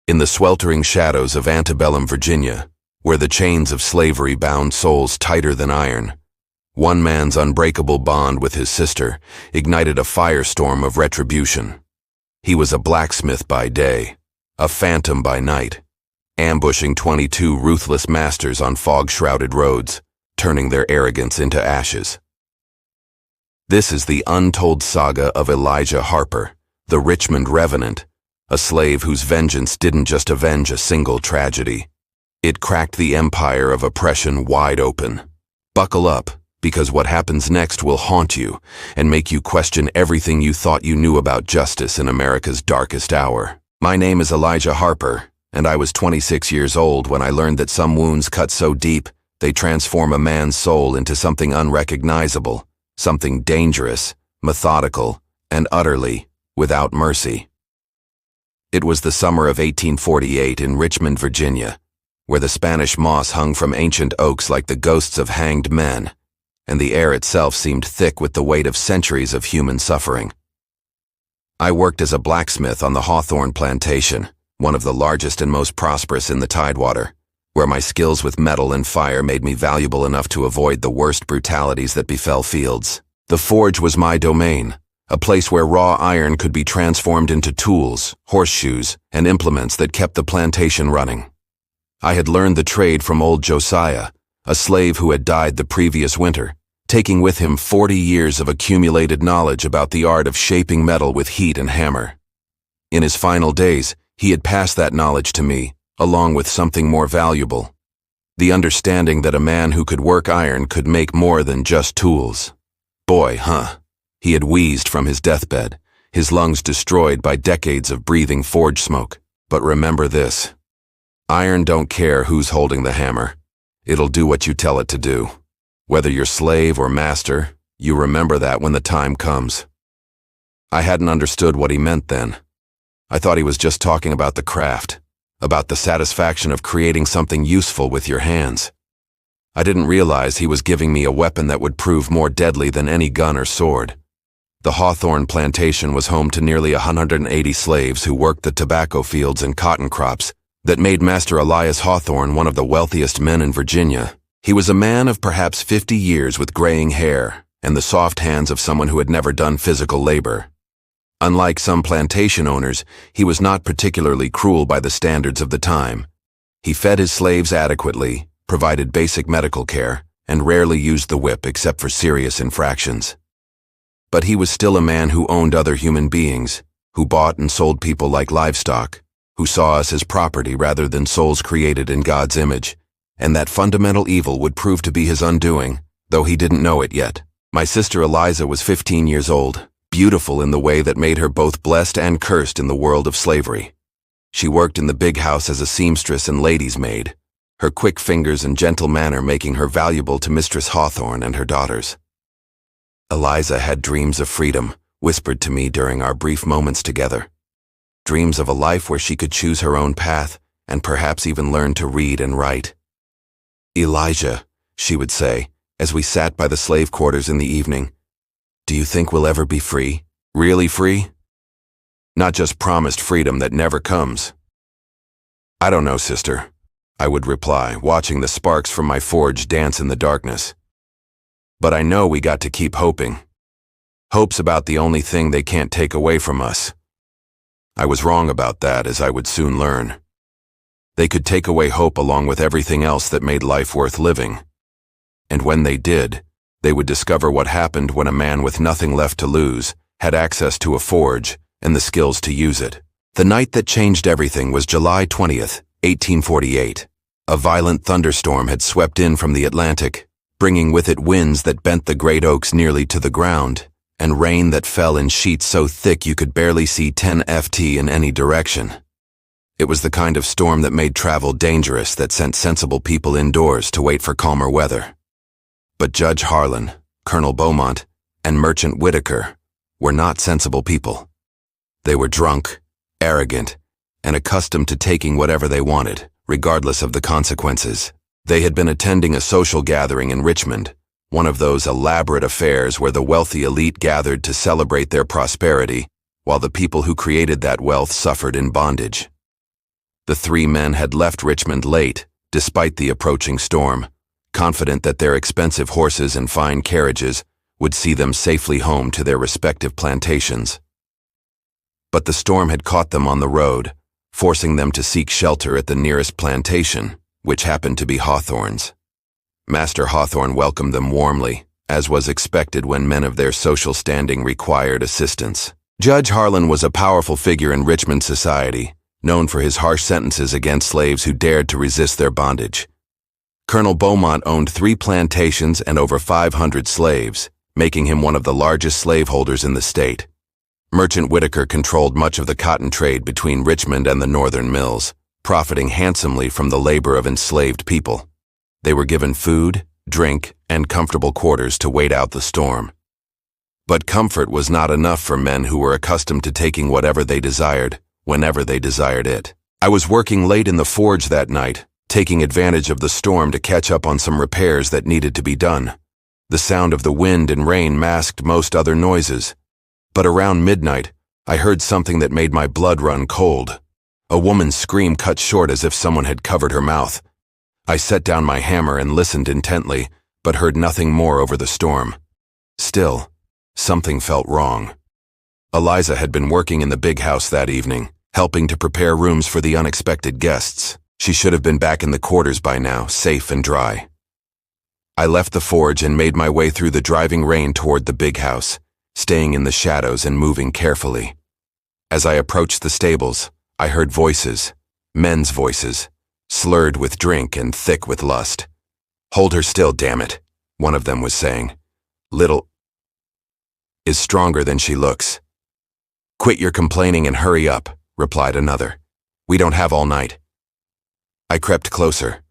In the sweltering shadows of antebellum Virginia, where the chains of slavery bound souls tighter than iron, one man's unbreakable bond with his sister ignited a firestorm of retribution. He was a blacksmith by day, a phantom by night, ambushing 22 ruthless masters on fog-shrouded roads, turning their arrogance into ashes. This is the untold saga of Elijah Harper, the Richmond Revenant, a slave whose vengeance didn't just avenge a single tragedy. It cracked the empire of oppression wide open. Buckle up, because what happens next will haunt you and make you question everything you thought you knew about justice in America's darkest hour. My name is Elijah Harper, and I was 26 years old when I learned that some wounds cut so deep they transform a man's soul into something unrecognizable, something dangerous, methodical, and utterly without mercy. It was the summer of 1848 in Richmond, Virginia, where the Spanish moss hung from ancient oaks like the ghosts of hanged men, and the air itself seemed thick with the weight of centuries of human suffering. I worked as a blacksmith on the Hawthorne plantation, one of the largest and most prosperous in the Tidewater, where my skills with metal and fire made me valuable enough to avoid the worst brutalities that befell fields. The forge was my domain, a place where raw iron could be transformed into tools, horseshoes, and implements that kept the plantation running. I had learned the trade from old Josiah, a slave who had died the previous winter, taking with him 40 years of accumulated knowledge about the art of shaping metal with heat and hammer. In his final days, he had passed that knowledge to me, along with something more valuable: the understanding that a man who could work iron could make more than just tools. Boy, huh? He had wheezed from his deathbed, his lungs destroyed by decades of breathing forge smoke. But remember this: iron don't care who's holding the hammer. It'll do what you tell it to do. Whether you're slave or master, you remember that when the time comes. I hadn't understood what he meant then. I thought he was just talking about the craft, about the satisfaction of creating something useful with your hands. I didn't realize he was giving me a weapon that would prove more deadly than any gun or sword. The Hawthorne plantation was home to nearly 180 slaves who worked the tobacco fields and cotton crops that made Master Elias Hawthorne one of the wealthiest men in Virginia. He was a man of perhaps 50 years with graying hair and the soft hands of someone who had never done physical labor. Unlike some plantation owners, he was not particularly cruel by the standards of the time. He fed his slaves adequately, provided basic medical care, and rarely used the whip except for serious infractions. But he was still a man who owned other human beings, who bought and sold people like livestock, who saw us as property rather than souls created in God's image, and that fundamental evil would prove to be his undoing, though he didn't know it yet. My sister Eliza was 15 years old, beautiful in the way that made her both blessed and cursed in the world of slavery. She worked in the big house as a seamstress and lady's maid, her quick fingers and gentle manner making her valuable to Mistress Hawthorne and her daughters. Eliza had dreams of freedom, whispered to me during our brief moments together. Dreams of a life where she could choose her own path and perhaps even learn to read and write. "Elijah," she would say, as we sat by the slave quarters in the evening, "do you think we'll ever be free? Really free? Not just promised freedom that never comes." "I don't know, sister," I would reply, watching the sparks from my forge dance in the darkness. "But I know we got to keep hoping. Hope's about the only thing they can't take away from us." I was wrong about that, as I would soon learn. They could take away hope along with everything else that made life worth living. And when they did, they would discover what happened when a man with nothing left to lose had access to a forge and the skills to use it. The night that changed everything was July 20th, 1848. A violent thunderstorm had swept in from the Atlantic, bringing with it winds that bent the great oaks nearly to the ground, and rain that fell in sheets so thick you could barely see 10 ft in any direction. It was the kind of storm that made travel dangerous, that sent sensible people indoors to wait for calmer weather. But Judge Harlan, Colonel Beaumont, and Merchant Whitaker were not sensible people. They were drunk, arrogant, and accustomed to taking whatever they wanted, regardless of the consequences. They had been attending a social gathering in Richmond, one of those elaborate affairs where the wealthy elite gathered to celebrate their prosperity, while the people who created that wealth suffered in bondage. The three men had left Richmond late, despite the approaching storm, confident that their expensive horses and fine carriages would see them safely home to their respective plantations. But the storm had caught them on the road, forcing them to seek shelter at the nearest plantation, which happened to be Hawthorne's. Master Hawthorne welcomed them warmly, as was expected when men of their social standing required assistance. Judge Harlan was a powerful figure in Richmond society, known for his harsh sentences against slaves who dared to resist their bondage. Colonel Beaumont owned 3 plantations and over 500 slaves, making him one of the largest slaveholders in the state. Merchant Whitaker controlled much of the cotton trade between Richmond and the northern mills, profiting handsomely from the labor of enslaved people. They were given food, drink, and comfortable quarters to wait out the storm. But comfort was not enough for men who were accustomed to taking whatever they desired, whenever they desired it. I was working late in the forge that night, taking advantage of the storm to catch up on some repairs that needed to be done. The sound of the wind and rain masked most other noises. But around midnight, I heard something that made my blood run cold. A woman's scream cut short as if someone had covered her mouth. I set down my hammer and listened intently, but heard nothing more over the storm. Still, something felt wrong. Eliza had been working in the big house that evening, helping to prepare rooms for the unexpected guests. She should have been back in the quarters by now, safe and dry. I left the forge and made my way through the driving rain toward the big house, staying in the shadows and moving carefully. As I approached the stables, I heard voices, men's voices, slurred with drink and thick with lust. "Hold her still, damn it," one of them was saying. "Little is stronger than she looks." "Quit your complaining and hurry up," replied another. "We don't have all night." I crept closer,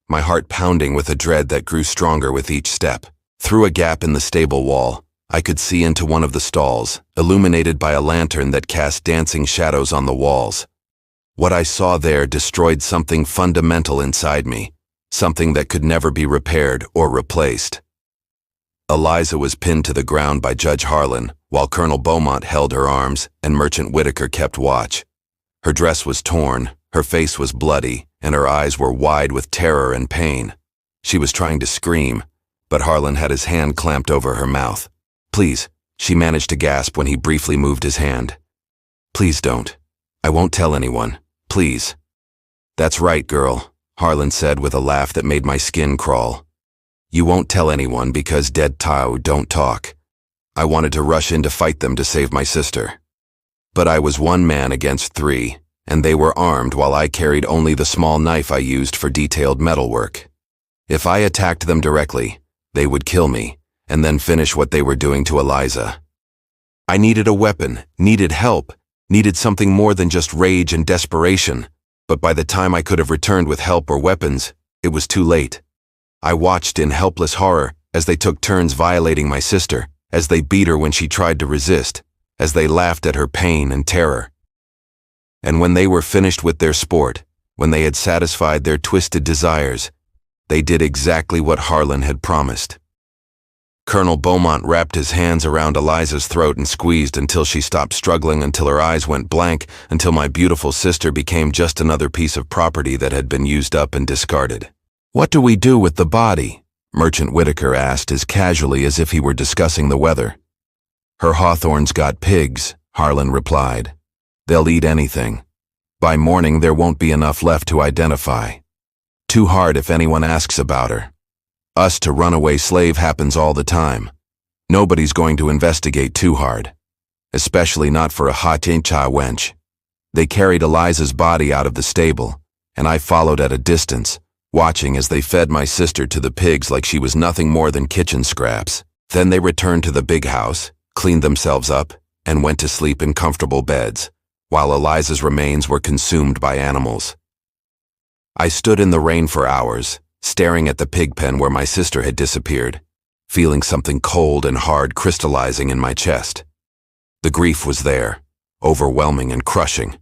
my heart pounding with a dread that grew stronger with each step. Through a gap in the stable wall, I could see into one of the stalls, illuminated by a lantern that cast dancing shadows on the walls. What I saw there destroyed something fundamental inside me, something that could never be repaired or replaced. Eliza was pinned to the ground by Judge Harlan, while Colonel Beaumont held her arms and Merchant Whitaker kept watch. Her dress was torn, her face was bloody, and her eyes were wide with terror and pain. She was trying to scream, but Harlan had his hand clamped over her mouth. "Please," she managed to gasp when he briefly moved his hand. "Please don't. I won't tell anyone. Please." "That's right, girl," Harlan said with a laugh that made my skin crawl. "You won't tell anyone because dead Tao don't talk. I wanted to rush in to fight them to save my sister. But I was one man against 3, and they were armed while I carried only the small knife I used for detailed metalwork. If I attacked them directly, they would kill me, and then finish what they were doing to Eliza. I needed a weapon, needed help, needed something more than just rage and desperation, but by the time I could have returned with help or weapons, it was too late. I watched in helpless horror as they took turns violating my sister, as they beat her when she tried to resist, as they laughed at her pain and terror. And when they were finished with their sport, when they had satisfied their twisted desires, they did exactly what Harlan had promised. Colonel Beaumont wrapped his hands around Eliza's throat and squeezed until she stopped struggling, until her eyes went blank, until my beautiful sister became just another piece of property that had been used up and discarded. "What do we do with the body?" Merchant Whitaker asked as casually as if he were discussing the weather. "Her Hawthorne's got pigs," Harlan replied. "They'll eat anything. By morning there won't be enough left to identify. Too hard if anyone asks about her. Us to runaway slave happens all the time. Nobody's going to investigate too hard. Especially not for a hot-incha wench." They carried Eliza's body out of the stable, and I followed at a distance, watching as they fed my sister to the pigs like she was nothing more than kitchen scraps. Then they returned to the big house, cleaned themselves up, and went to sleep in comfortable beds, while Eliza's remains were consumed by animals. I stood in the rain for hours, staring at the pig pen where my sister had disappeared, feeling something cold and hard crystallizing in my chest. The grief was there, overwhelming and crushing,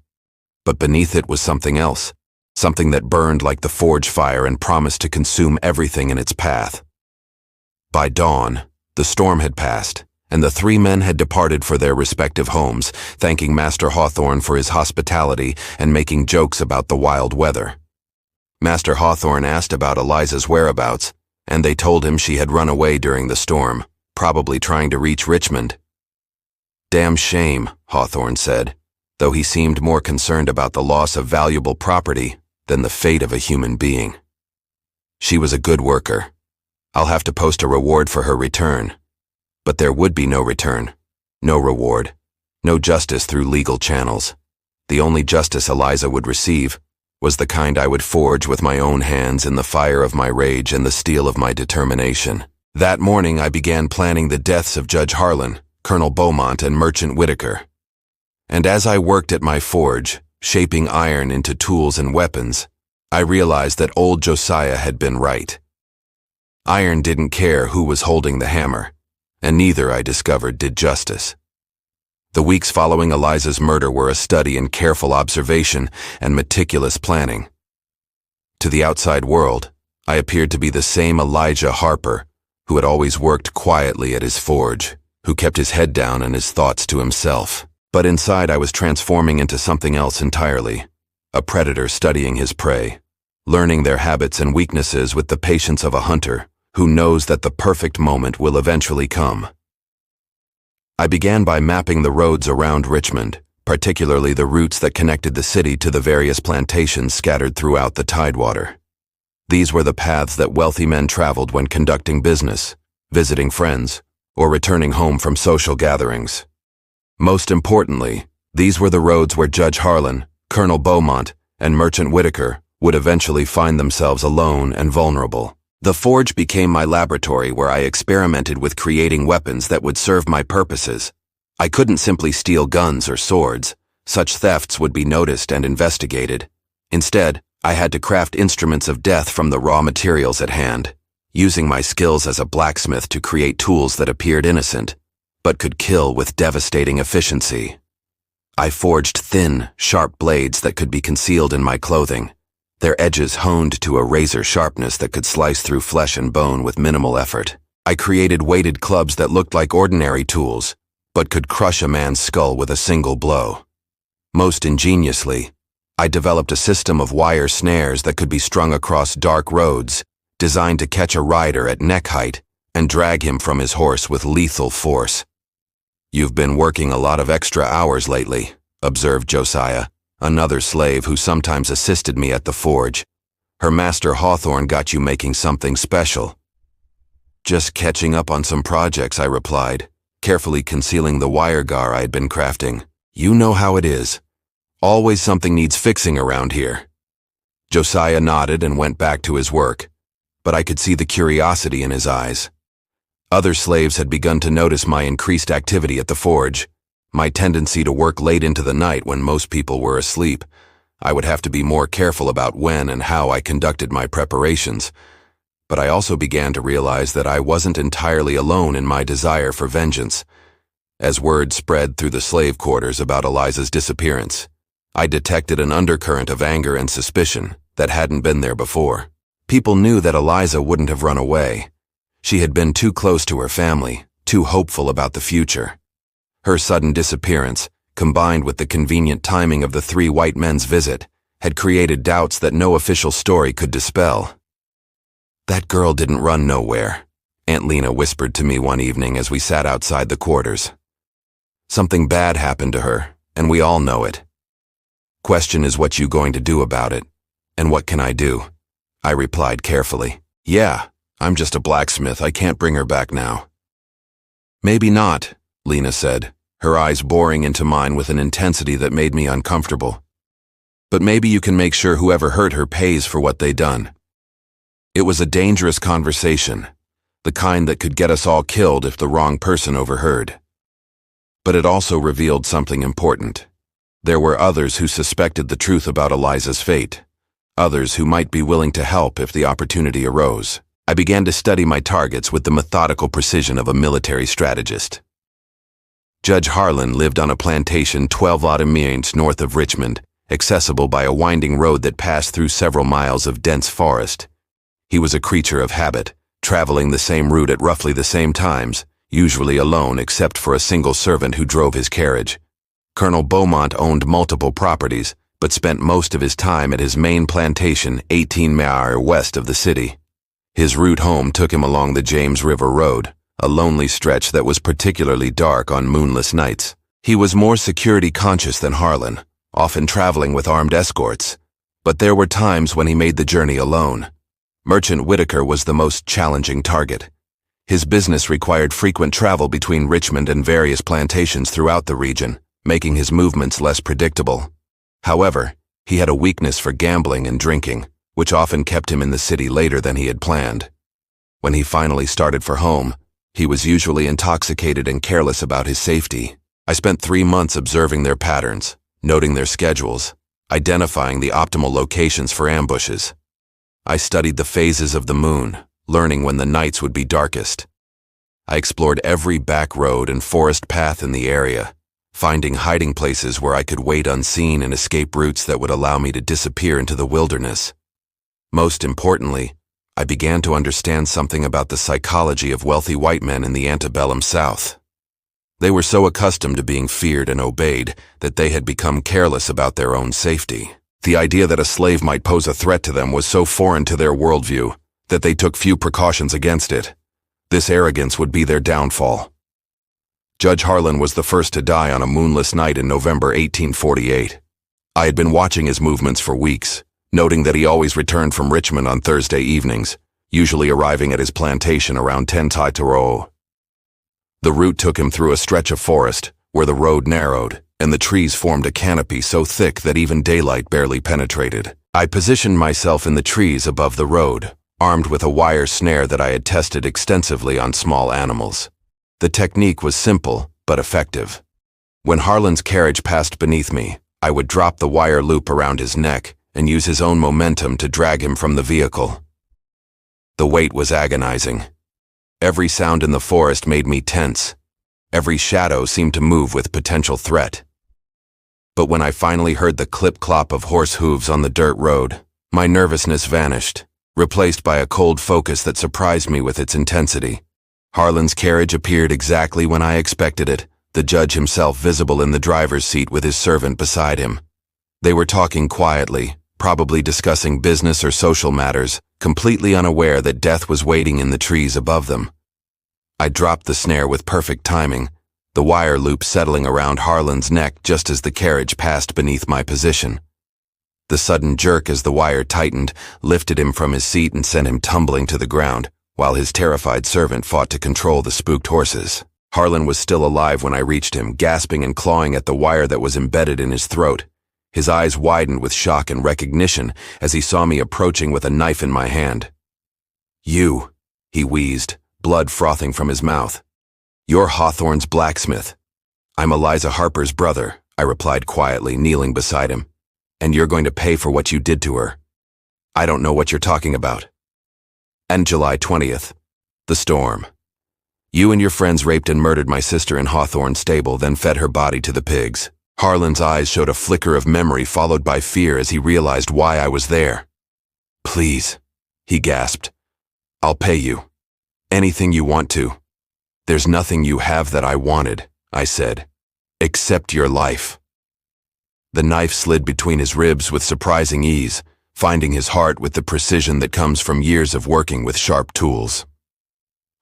but beneath it was something else, something that burned like the forge fire and promised to consume everything in its path. By dawn, the storm had passed, and the three men had departed for their respective homes, thanking Master Hawthorne for his hospitality and making jokes about the wild weather. Master Hawthorne asked about Eliza's whereabouts, and they told him she had run away during the storm, probably trying to reach Richmond. "Damn shame," Hawthorne said, though he seemed more concerned about the loss of valuable property than the fate of a human being. "She was a good worker. I'll have to post a reward for her return." But there would be no return, no reward, no justice through legal channels. The only justice Eliza would receive was the kind I would forge with my own hands in the fire of my rage and the steel of my determination. That morning I began planning the deaths of Judge Harlan, Colonel Beaumont, and Merchant Whitaker. And as I worked at my forge, shaping iron into tools and weapons, I realized that old Josiah had been right. Iron didn't care who was holding the hammer, and neither, I discovered, did justice. The weeks following Eliza's murder were a study in careful observation and meticulous planning. To the outside world, I appeared to be the same Elijah Harper, who had always worked quietly at his forge, who kept his head down and his thoughts to himself. But inside I was transforming into something else entirely, a predator studying his prey, learning their habits and weaknesses with the patience of a hunter who knows that the perfect moment will eventually come. I began by mapping the roads around Richmond, particularly the routes that connected the city to the various plantations scattered throughout the tidewater. These were the paths that wealthy men traveled when conducting business, visiting friends, or returning home from social gatherings. Most importantly, these were the roads where Judge Harlan, Colonel Beaumont, and Merchant Whitaker would eventually find themselves alone and vulnerable. The forge became my laboratory where I experimented with creating weapons that would serve my purposes. I couldn't simply steal guns or swords. Such thefts would be noticed and investigated. Instead, I had to craft instruments of death from the raw materials at hand, using my skills as a blacksmith to create tools that appeared innocent, but could kill with devastating efficiency. I forged thin, sharp blades that could be concealed in my clothing, their edges honed to a razor sharpness that could slice through flesh and bone with minimal effort. I created weighted clubs that looked like ordinary tools, but could crush a man's skull with a single blow. Most ingeniously, I developed a system of wire snares that could be strung across dark roads, designed to catch a rider at neck height and drag him from his horse with lethal force. "You've been working a lot of extra hours lately," observed Josiah, another slave who sometimes assisted me at the forge. "Her master Hawthorne got you making something special." "Just catching up on some projects," I replied, carefully concealing the wire gar I had been crafting. "You know how it is. Always something needs fixing around here." Josiah nodded and went back to his work, but I could see the curiosity in his eyes. Other slaves had begun to notice my increased activity at the forge, my tendency to work late into the night when most people were asleep. I would have to be more careful about when and how I conducted my preparations, but I also began to realize that I wasn't entirely alone in my desire for vengeance. As word spread through the slave quarters about Eliza's disappearance, I detected an undercurrent of anger and suspicion that hadn't been there before. People knew that Eliza wouldn't have run away. She had been too close to her family, too hopeful about the future. Her sudden disappearance, combined with the convenient timing of the three white men's visit, had created doubts that no official story could dispel. "That girl didn't run nowhere," Aunt Lena whispered to me one evening as we sat outside the quarters. "Something bad happened to her, and we all know it. Question is what you going to do about it, and what can I do?" I replied carefully. "Yeah, I'm just a blacksmith. I can't bring her back now." "Maybe not," Lena said, her eyes boring into mine with an intensity that made me uncomfortable. "But maybe you can make sure whoever hurt her pays for what they done." It was a dangerous conversation, the kind that could get us all killed if the wrong person overheard. But it also revealed something important. There were others who suspected the truth about Eliza's fate, others who might be willing to help if the opportunity arose. I began to study my targets with the methodical precision of a military strategist. Judge Harlan lived on a plantation 12 odd miles north of Richmond, accessible by a winding road that passed through several miles of dense forest. He was a creature of habit, traveling the same route at roughly the same times, usually alone except for a single servant who drove his carriage. Colonel Beaumont owned multiple properties, but spent most of his time at his main plantation 18 miles west of the city. His route home took him along the James River Road, a lonely stretch that was particularly dark on moonless nights. He was more security conscious than Harlan, often traveling with armed escorts, but there were times when he made the journey alone. Merchant Whitaker was the most challenging target. His business required frequent travel between Richmond and various plantations throughout the region, making his movements less predictable. However, he had a weakness for gambling and drinking, which often kept him in the city later than he had planned. When he finally started for home, he was usually intoxicated and careless about his safety. I spent 3 months observing their patterns, noting their schedules, identifying the optimal locations for ambushes. I studied the phases of the moon, learning when the nights would be darkest. I explored every back road and forest path in the area, finding hiding places where I could wait unseen and escape routes that would allow me to disappear into the wilderness. Most importantly, I began to understand something about the psychology of wealthy white men in the antebellum South. They were so accustomed to being feared and obeyed that they had become careless about their own safety. The idea that a slave might pose a threat to them was so foreign to their worldview that they took few precautions against it. This arrogance would be their downfall. Judge Harlan was the first to die on a moonless night in November 1848. I had been watching his movements for weeks, noting that he always returned from Richmond on Thursday evenings, usually arriving at his plantation around 10 Taitaro. The route took him through a stretch of forest, where the road narrowed, and the trees formed a canopy so thick that even daylight barely penetrated. I positioned myself in the trees above the road, armed with a wire snare that I had tested extensively on small animals. The technique was simple, but effective. When Harlan's carriage passed beneath me, I would drop the wire loop around his neck and use his own momentum to drag him from the vehicle. The weight was agonizing. Every sound in the forest made me tense. Every shadow seemed to move with potential threat. But when I finally heard the clip-clop of horse hooves on the dirt road, my nervousness vanished, replaced by a cold focus that surprised me with its intensity. Harlan's carriage appeared exactly when I expected it, the judge himself visible in the driver's seat with his servant beside him. They were talking quietly, probably discussing business or social matters, completely unaware that death was waiting in the trees above them. I dropped the snare with perfect timing, the wire loop settling around Harlan's neck just as the carriage passed beneath my position. The sudden jerk as the wire tightened lifted him from his seat and sent him tumbling to the ground, while his terrified servant fought to control the spooked horses. Harlan was still alive when I reached him, gasping and clawing at the wire that was embedded in his throat. His eyes widened with shock and recognition as he saw me approaching with a knife in my hand. "You," he wheezed, blood frothing from his mouth. "You're Hawthorne's blacksmith." "I'm Elijah Harper's brother," I replied quietly, kneeling beside him. "And you're going to pay for what you did to her." "I don't know what you're talking about." And July 20th. The storm. "You and your friends raped and murdered my sister in Hawthorne's stable, then fed her body to the pigs." Harlan's eyes showed a flicker of memory followed by fear as he realized why I was there. "Please," he gasped. "I'll pay you. Anything you want to." "There's nothing you have that I wanted," I said, "except your life." The knife slid between his ribs with surprising ease, finding his heart with the precision that comes from years of working with sharp tools.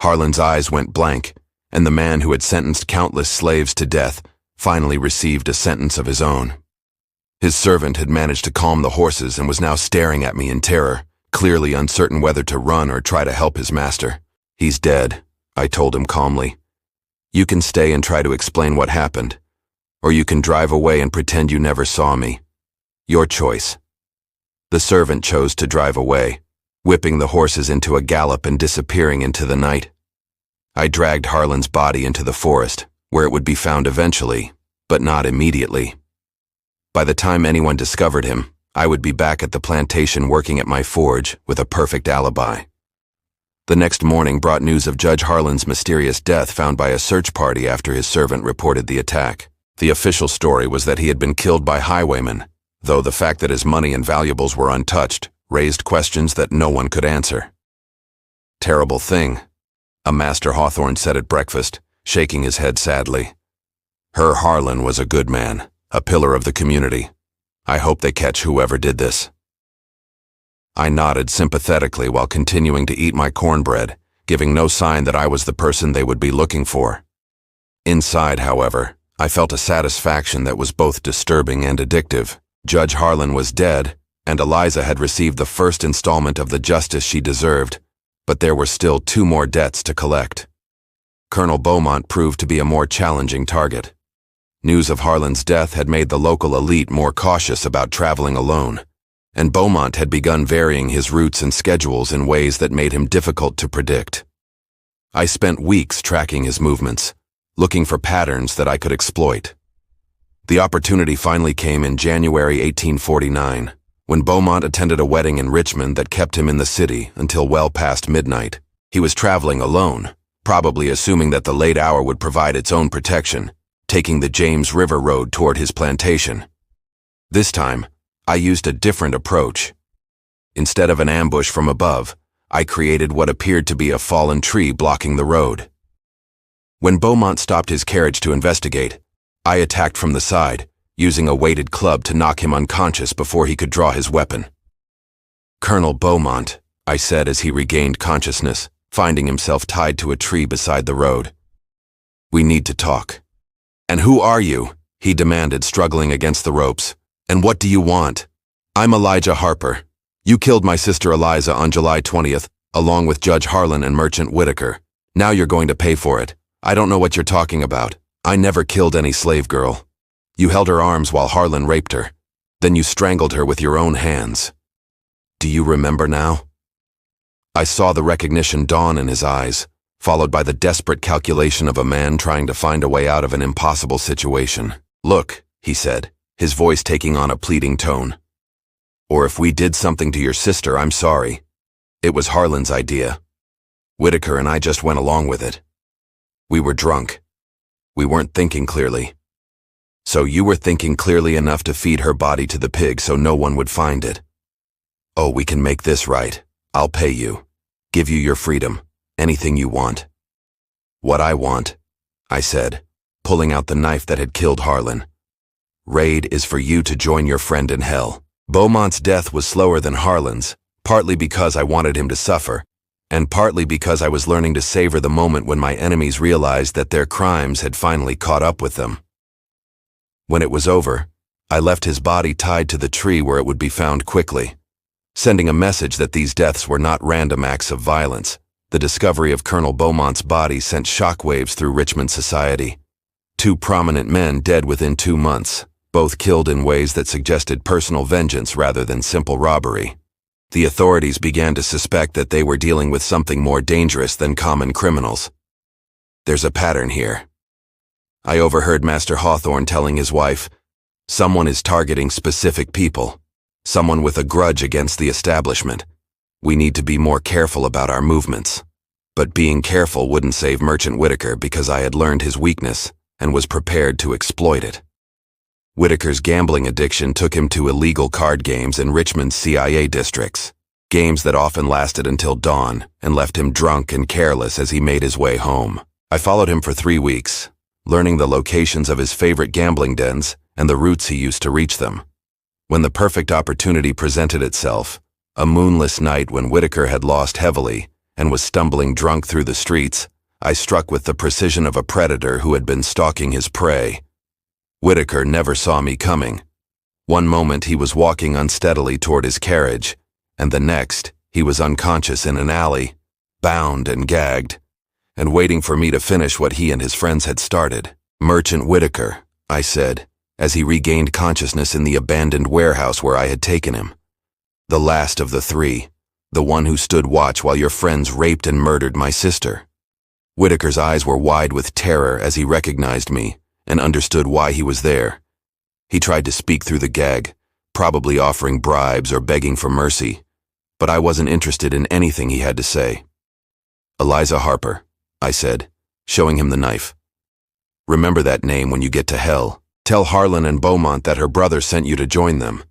Harlan's eyes went blank, and the man who had sentenced countless slaves to death finally received a sentence of his own. His servant had managed to calm the horses and was now staring at me in terror, clearly uncertain whether to run or try to help his master. "He's dead," I told him calmly. "You can stay and try to explain what happened, or you can drive away and pretend you never saw me. Your choice." The servant chose to drive away, whipping the horses into a gallop and disappearing into the night. I dragged Harlan's body into the forest, where it would be found eventually, but not immediately. By the time anyone discovered him, I would be back at the plantation working at my forge with a perfect alibi. The next morning brought news of Judge Harlan's mysterious death found by a search party after his servant reported the attack. The official story was that he had been killed by highwaymen, though the fact that his money and valuables were untouched raised questions that no one could answer. Terrible thing, a Master Hawthorne said at breakfast, shaking his head sadly. Her Harlan was a good man, a pillar of the community. I hope they catch whoever did this. I nodded sympathetically while continuing to eat my cornbread, giving no sign that I was the person they would be looking for. Inside, however, I felt a satisfaction that was both disturbing and addictive. Judge Harlan was dead, and Eliza had received the first installment of the justice she deserved, but there were still 2 more debts to collect. Colonel Beaumont proved to be a more challenging target. News of Harlan's death had made the local elite more cautious about traveling alone, and Beaumont had begun varying his routes and schedules in ways that made him difficult to predict. I spent weeks tracking his movements, looking for patterns that I could exploit. The opportunity finally came in January 1849, when Beaumont attended a wedding in Richmond that kept him in the city until well past midnight. He was traveling alone, probably assuming that the late hour would provide its own protection, taking the James River Road toward his plantation. This time, I used a different approach. Instead of an ambush from above, I created what appeared to be a fallen tree blocking the road. When Beaumont stopped his carriage to investigate, I attacked from the side, using a weighted club to knock him unconscious before he could draw his weapon. "Colonel Beaumont," I said as he regained consciousness, finding himself tied to a tree beside the road. "We need to talk." "And who are you?" he demanded, struggling against the ropes. "And what do you want?" "I'm Elijah Harper. You killed my sister Eliza on July 20th, along with Judge Harlan and Merchant Whitaker. Now you're going to pay for it. I don't know what you're talking about. I never killed any slave girl. You held her arms while Harlan raped her. Then you strangled her with your own hands. Do you remember now?" I saw the recognition dawn in his eyes, followed by the desperate calculation of a man trying to find a way out of an impossible situation. "Look," he said, his voice taking on a pleading tone. "Or if we did something to your sister, I'm sorry. It was Harlan's idea. Whitaker and I just went along with it. We were drunk. We weren't thinking clearly. So you were thinking clearly enough to feed her body to the pig so no one would find it. Oh, we can make this right. I'll pay you. Give you your freedom. Anything you want." "What I want," I said, pulling out the knife that had killed Harlan. "Raid is for you to join your friend in hell." Beaumont's death was slower than Harlan's, partly because I wanted him to suffer, and partly because I was learning to savor the moment when my enemies realized that their crimes had finally caught up with them. When it was over, I left his body tied to the tree where it would be found quickly, sending a message that these deaths were not random acts of violence. The discovery of Colonel Beaumont's body sent shockwaves through Richmond society. 2 prominent men dead within 2 months, both killed in ways that suggested personal vengeance rather than simple robbery. The authorities began to suspect that they were dealing with something more dangerous than common criminals. "There's a pattern here." I overheard Master Hawthorne telling his wife, "Someone is targeting specific people, someone with a grudge against the establishment. We need to be more careful about our movements." But being careful wouldn't save Merchant Whitaker because I had learned his weakness and was prepared to exploit it. Whitaker's gambling addiction took him to illegal card games in Richmond's CIA districts, games that often lasted until dawn and left him drunk and careless as he made his way home. I followed him for 3 weeks, learning the locations of his favorite gambling dens and the routes he used to reach them. When the perfect opportunity presented itself, a moonless night when Whitaker had lost heavily and was stumbling drunk through the streets, I struck with the precision of a predator who had been stalking his prey. Whitaker never saw me coming. One moment he was walking unsteadily toward his carriage, and the next he was unconscious in an alley, bound and gagged, and waiting for me to finish what he and his friends had started. "Merchant Whitaker," I said, as he regained consciousness in the abandoned warehouse where I had taken him. "The last of the 3, the one who stood watch while your friends raped and murdered my sister." Whitaker's eyes were wide with terror as he recognized me and understood why he was there. He tried to speak through the gag, probably offering bribes or begging for mercy, but I wasn't interested in anything he had to say. "Elijah Harper," I said, showing him the knife. "Remember that name when you get to hell. Tell Harlan and Beaumont that her brother sent you to join them."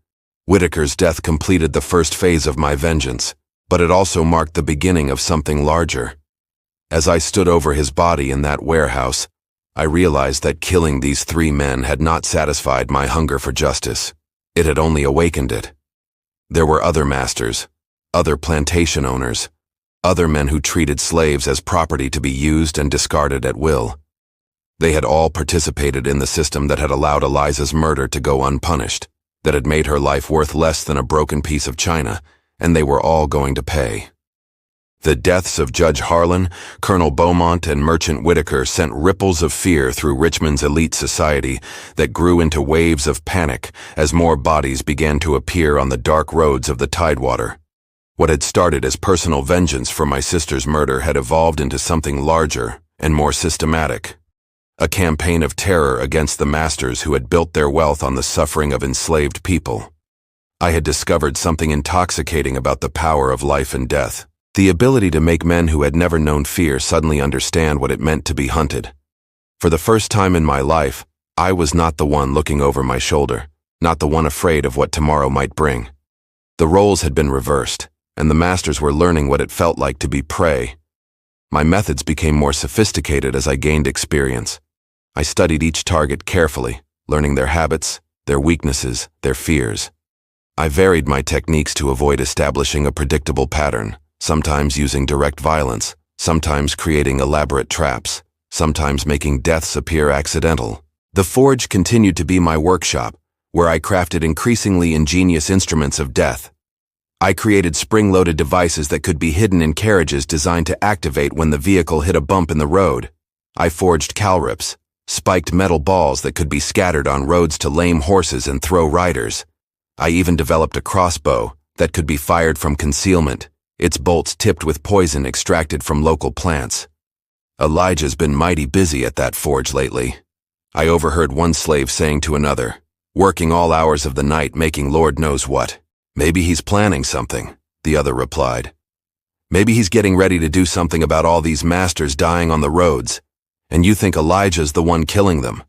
Whitaker's death completed the first phase of my vengeance, but it also marked the beginning of something larger. As I stood over his body in that warehouse, I realized that killing these 3 men had not satisfied my hunger for justice. It had only awakened it. There were other masters, other plantation owners, other men who treated slaves as property to be used and discarded at will. They had all participated in the system that had allowed Eliza's murder to go unpunished, that had made her life worth less than a broken piece of china, and they were all going to pay. The deaths of Judge Harlan, Colonel Beaumont, and Merchant Whitaker sent ripples of fear through Richmond's elite society that grew into waves of panic as more bodies began to appear on the dark roads of the Tidewater. What had started as personal vengeance for my sister's murder had evolved into something larger and more systematic. A campaign of terror against the masters who had built their wealth on the suffering of enslaved people. I had discovered something intoxicating about the power of life and death. The ability to make men who had never known fear suddenly understand what it meant to be hunted. For the first time in my life, I was not the one looking over my shoulder, not the one afraid of what tomorrow might bring. The roles had been reversed, and the masters were learning what it felt like to be prey. My methods became more sophisticated as I gained experience. I studied each target carefully, learning their habits, their weaknesses, their fears. I varied my techniques to avoid establishing a predictable pattern. Sometimes using direct violence, sometimes creating elaborate traps, sometimes making deaths appear accidental. The forge continued to be my workshop, where I crafted increasingly ingenious instruments of death. I created spring-loaded devices that could be hidden in carriages designed to activate when the vehicle hit a bump in the road. I forged cowrips, spiked metal balls that could be scattered on roads to lame horses and throw riders. I even developed a crossbow that could be fired from concealment, its bolts tipped with poison extracted from local plants. Elijah's been mighty busy at that forge lately. I overheard one slave saying to another, "Working all hours of the night making Lord knows what. Maybe he's planning something," the other replied. "Maybe he's getting ready to do something about all these masters dying on the roads. And you think Elijah's the one killing them?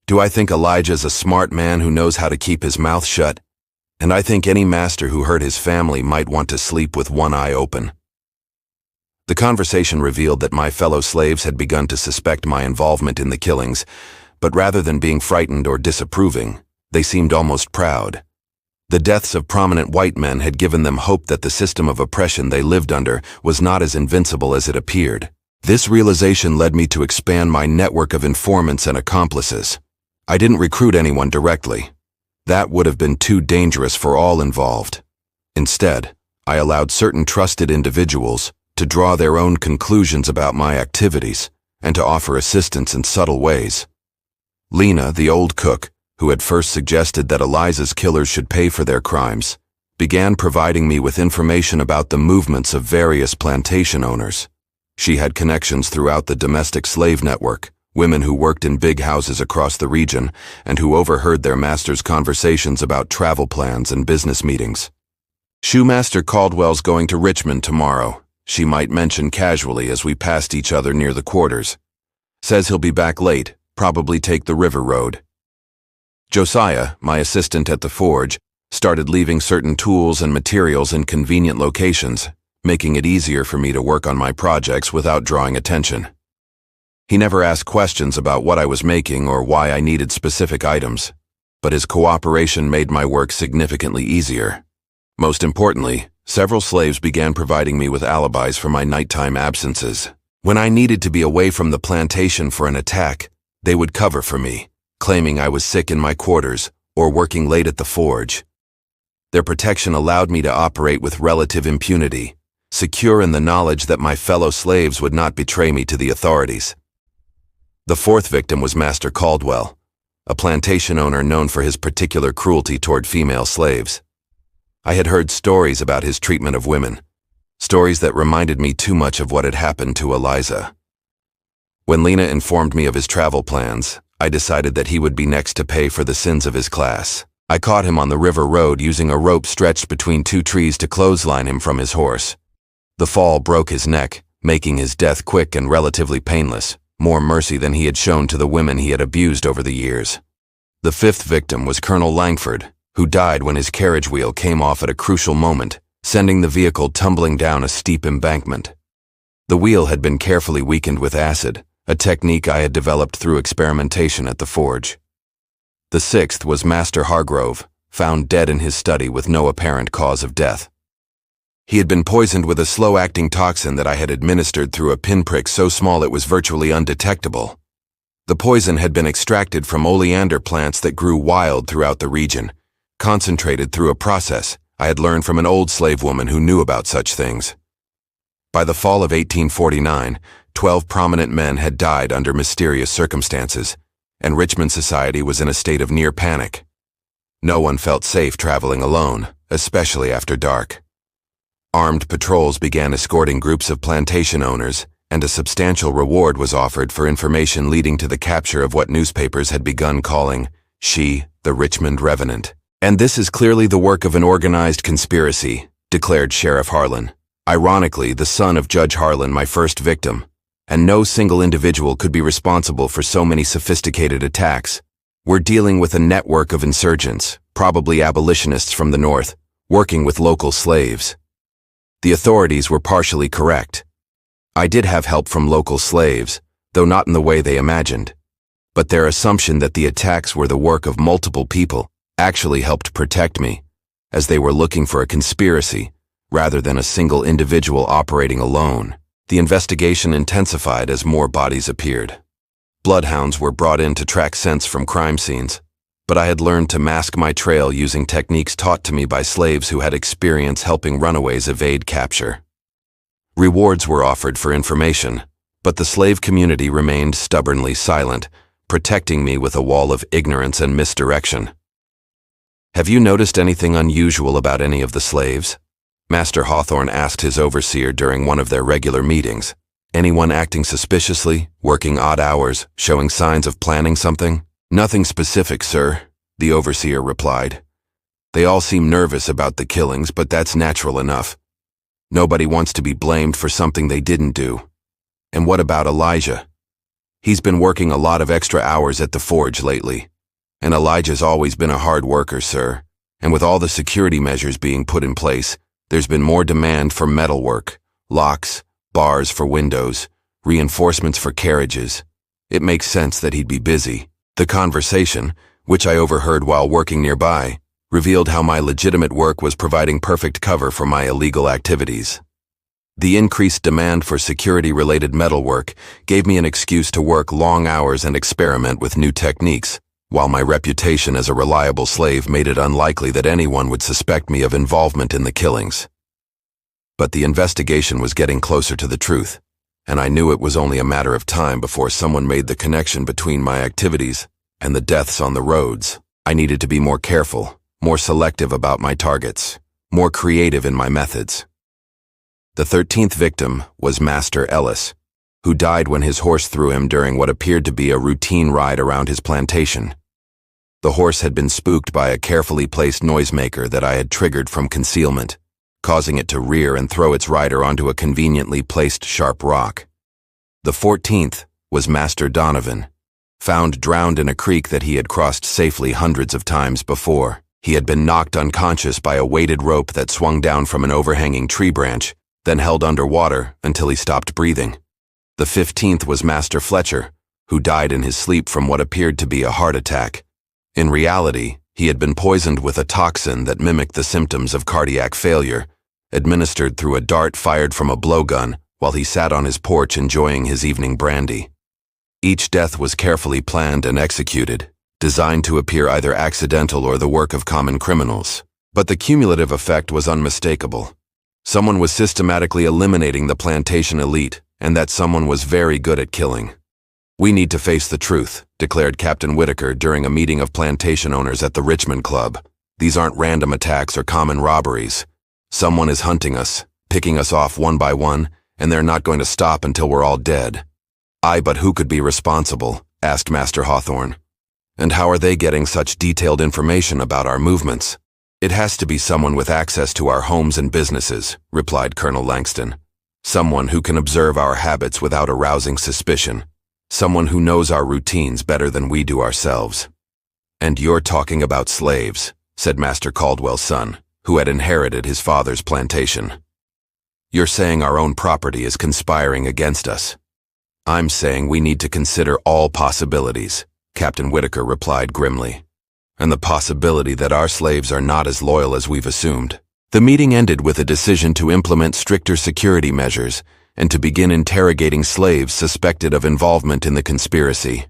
Do I think Elijah's a smart man who knows how to keep his mouth shut? And I think any master who hurt his family might want to sleep with one eye open." The conversation revealed that my fellow slaves had begun to suspect my involvement in the killings, but rather than being frightened or disapproving, they seemed almost proud. The deaths of prominent white men had given them hope that the system of oppression they lived under was not as invincible as it appeared. This realization led me to expand my network of informants and accomplices. I didn't recruit anyone directly. That would have been too dangerous for all involved. Instead, I allowed certain trusted individuals to draw their own conclusions about my activities and to offer assistance in subtle ways. Lena, the old cook, who had first suggested that Eliza's killers should pay for their crimes, began providing me with information about the movements of various plantation owners. She had connections throughout the domestic slave network, women who worked in big houses across the region and who overheard their masters' conversations about travel plans and business meetings. "Shoemaster Caldwell's going to Richmond tomorrow," she might mention casually as we passed each other near the quarters. "Says he'll be back late, probably take the river road." Josiah, my assistant at the forge, started leaving certain tools and materials in convenient locations, making it easier for me to work on my projects without drawing attention. He never asked questions about what I was making or why I needed specific items, but his cooperation made my work significantly easier. Most importantly, several slaves began providing me with alibis for my nighttime absences. When I needed to be away from the plantation for an attack, they would cover for me, claiming I was sick in my quarters or working late at the forge. Their protection allowed me to operate with relative impunity, secure in the knowledge that my fellow slaves would not betray me to the authorities. The fourth victim was Master Caldwell, a plantation owner known for his particular cruelty toward female slaves. I had heard stories about his treatment of women, stories that reminded me too much of what had happened to Eliza. When Lena informed me of his travel plans, I decided that he would be next to pay for the sins of his class. I caught him on the river road using a rope stretched between 2 trees to clothesline him from his horse. The fall broke his neck, making his death quick and relatively painless, more mercy than he had shown to the women he had abused over the years. The fifth victim was Colonel Langford, who died when his carriage wheel came off at a crucial moment, sending the vehicle tumbling down a steep embankment. The wheel had been carefully weakened with acid, a technique I had developed through experimentation at the forge. The sixth was Master Hargrove, found dead in his study with no apparent cause of death. He had been poisoned with a slow-acting toxin that I had administered through a pinprick so small it was virtually undetectable. The poison had been extracted from oleander plants that grew wild throughout the region, concentrated through a process I had learned from an old slave woman who knew about such things. By the fall of 1849, 12 prominent men had died under mysterious circumstances, and Richmond society was in a state of near panic. No one felt safe traveling alone, especially after dark. Armed patrols began escorting groups of plantation owners, and a substantial reward was offered for information leading to the capture of what newspapers had begun calling the Richmond Revenant. "And this is clearly the work of an organized conspiracy," declared Sheriff Harlan, ironically the son of Judge Harlan, my first victim, "and no single individual could be responsible for so many sophisticated attacks. We're dealing with a network of insurgents, probably abolitionists from the North, working with local slaves." The authorities were partially correct. I did have help from local slaves, though not in the way they imagined. But their assumption that the attacks were the work of multiple people actually helped protect me, as they were looking for a conspiracy rather than a single individual operating alone. The investigation intensified as more bodies appeared. Bloodhounds were brought in to track scents from crime scenes, but I had learned to mask my trail using techniques taught to me by slaves who had experience helping runaways evade capture. Rewards were offered for information, but the slave community remained stubbornly silent, protecting me with a wall of ignorance and misdirection. "Have you noticed anything unusual about any of the slaves?" Master Hawthorne asked his overseer during one of their regular meetings. "Anyone acting suspiciously, working odd hours, showing signs of planning something?" "Nothing specific, sir," the overseer replied. "They all seem nervous about the killings, but that's natural enough. Nobody wants to be blamed for something they didn't do." "And what about Elijah?" "He's been working a lot of extra hours at the forge lately. And Elijah's always been a hard worker, sir. And with all the security measures being put in place, there's been more demand for metalwork, locks, bars for windows, reinforcements for carriages. It makes sense that he'd be busy." The conversation, which I overheard while working nearby, revealed how my legitimate work was providing perfect cover for my illegal activities. The increased demand for security-related metalwork gave me an excuse to work long hours and experiment with new techniques, while my reputation as a reliable slave made it unlikely that anyone would suspect me of involvement in the killings. But the investigation was getting closer to the truth, and I knew it was only a matter of time before someone made the connection between my activities and the deaths on the roads. I needed to be more careful, more selective about my targets, more creative in my methods. The 13th victim was Master Ellis, who died when his horse threw him during what appeared to be a routine ride around his plantation. The horse had been spooked by a carefully placed noisemaker that I had triggered from concealment, causing it to rear and throw its rider onto a conveniently placed sharp rock. The 14th was Master Donovan, found drowned in a creek that he had crossed safely hundreds of times before. He had been knocked unconscious by a weighted rope that swung down from an overhanging tree branch, then held underwater until he stopped breathing. The 15th was Master Fletcher, who died in his sleep from what appeared to be a heart attack. In reality, he had been poisoned with a toxin that mimicked the symptoms of cardiac failure, administered through a dart fired from a blowgun while he sat on his porch enjoying his evening brandy. Each death was carefully planned and executed, designed to appear either accidental or the work of common criminals. But the cumulative effect was unmistakable. Someone was systematically eliminating the plantation elite, and that someone was very good at killing. "We need to face the truth," declared Captain Whitaker during a meeting of plantation owners at the Richmond Club. "These aren't random attacks or common robberies. Someone is hunting us, picking us off one by one, and they're not going to stop until we're all dead." But who could be responsible?" asked Master Hawthorne. "And how are they getting such detailed information about our movements?" "It has to be someone with access to our homes and businesses," replied Colonel Langston. "Someone who can observe our habits without arousing suspicion. Someone who knows our routines better than we do ourselves." "And you're talking about slaves," said Master Caldwell's son, who had inherited his father's plantation. You're saying our own property is conspiring against us. I'm saying we need to consider all possibilities, Captain Whitaker replied grimly. And the possibility that our slaves are not as loyal as we've assumed. The meeting ended with a decision to implement stricter security measures and to begin interrogating slaves suspected of involvement in the conspiracy.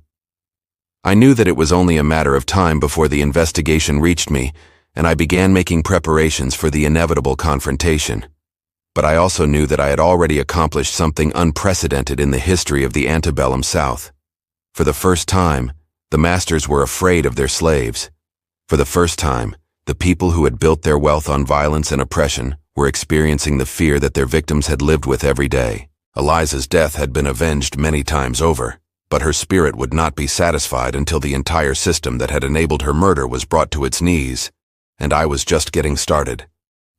I knew that it was only a matter of time before the investigation reached me, and I began making preparations for the inevitable confrontation. But I also knew that I had already accomplished something unprecedented in the history of the antebellum South. For the first time, the masters were afraid of their slaves. For the first time, the people who had built their wealth on violence and oppression were experiencing the fear that their victims had lived with every day. Eliza's death had been avenged many times over, but her spirit would not be satisfied until the entire system that had enabled her murder was brought to its knees, and I was just getting started.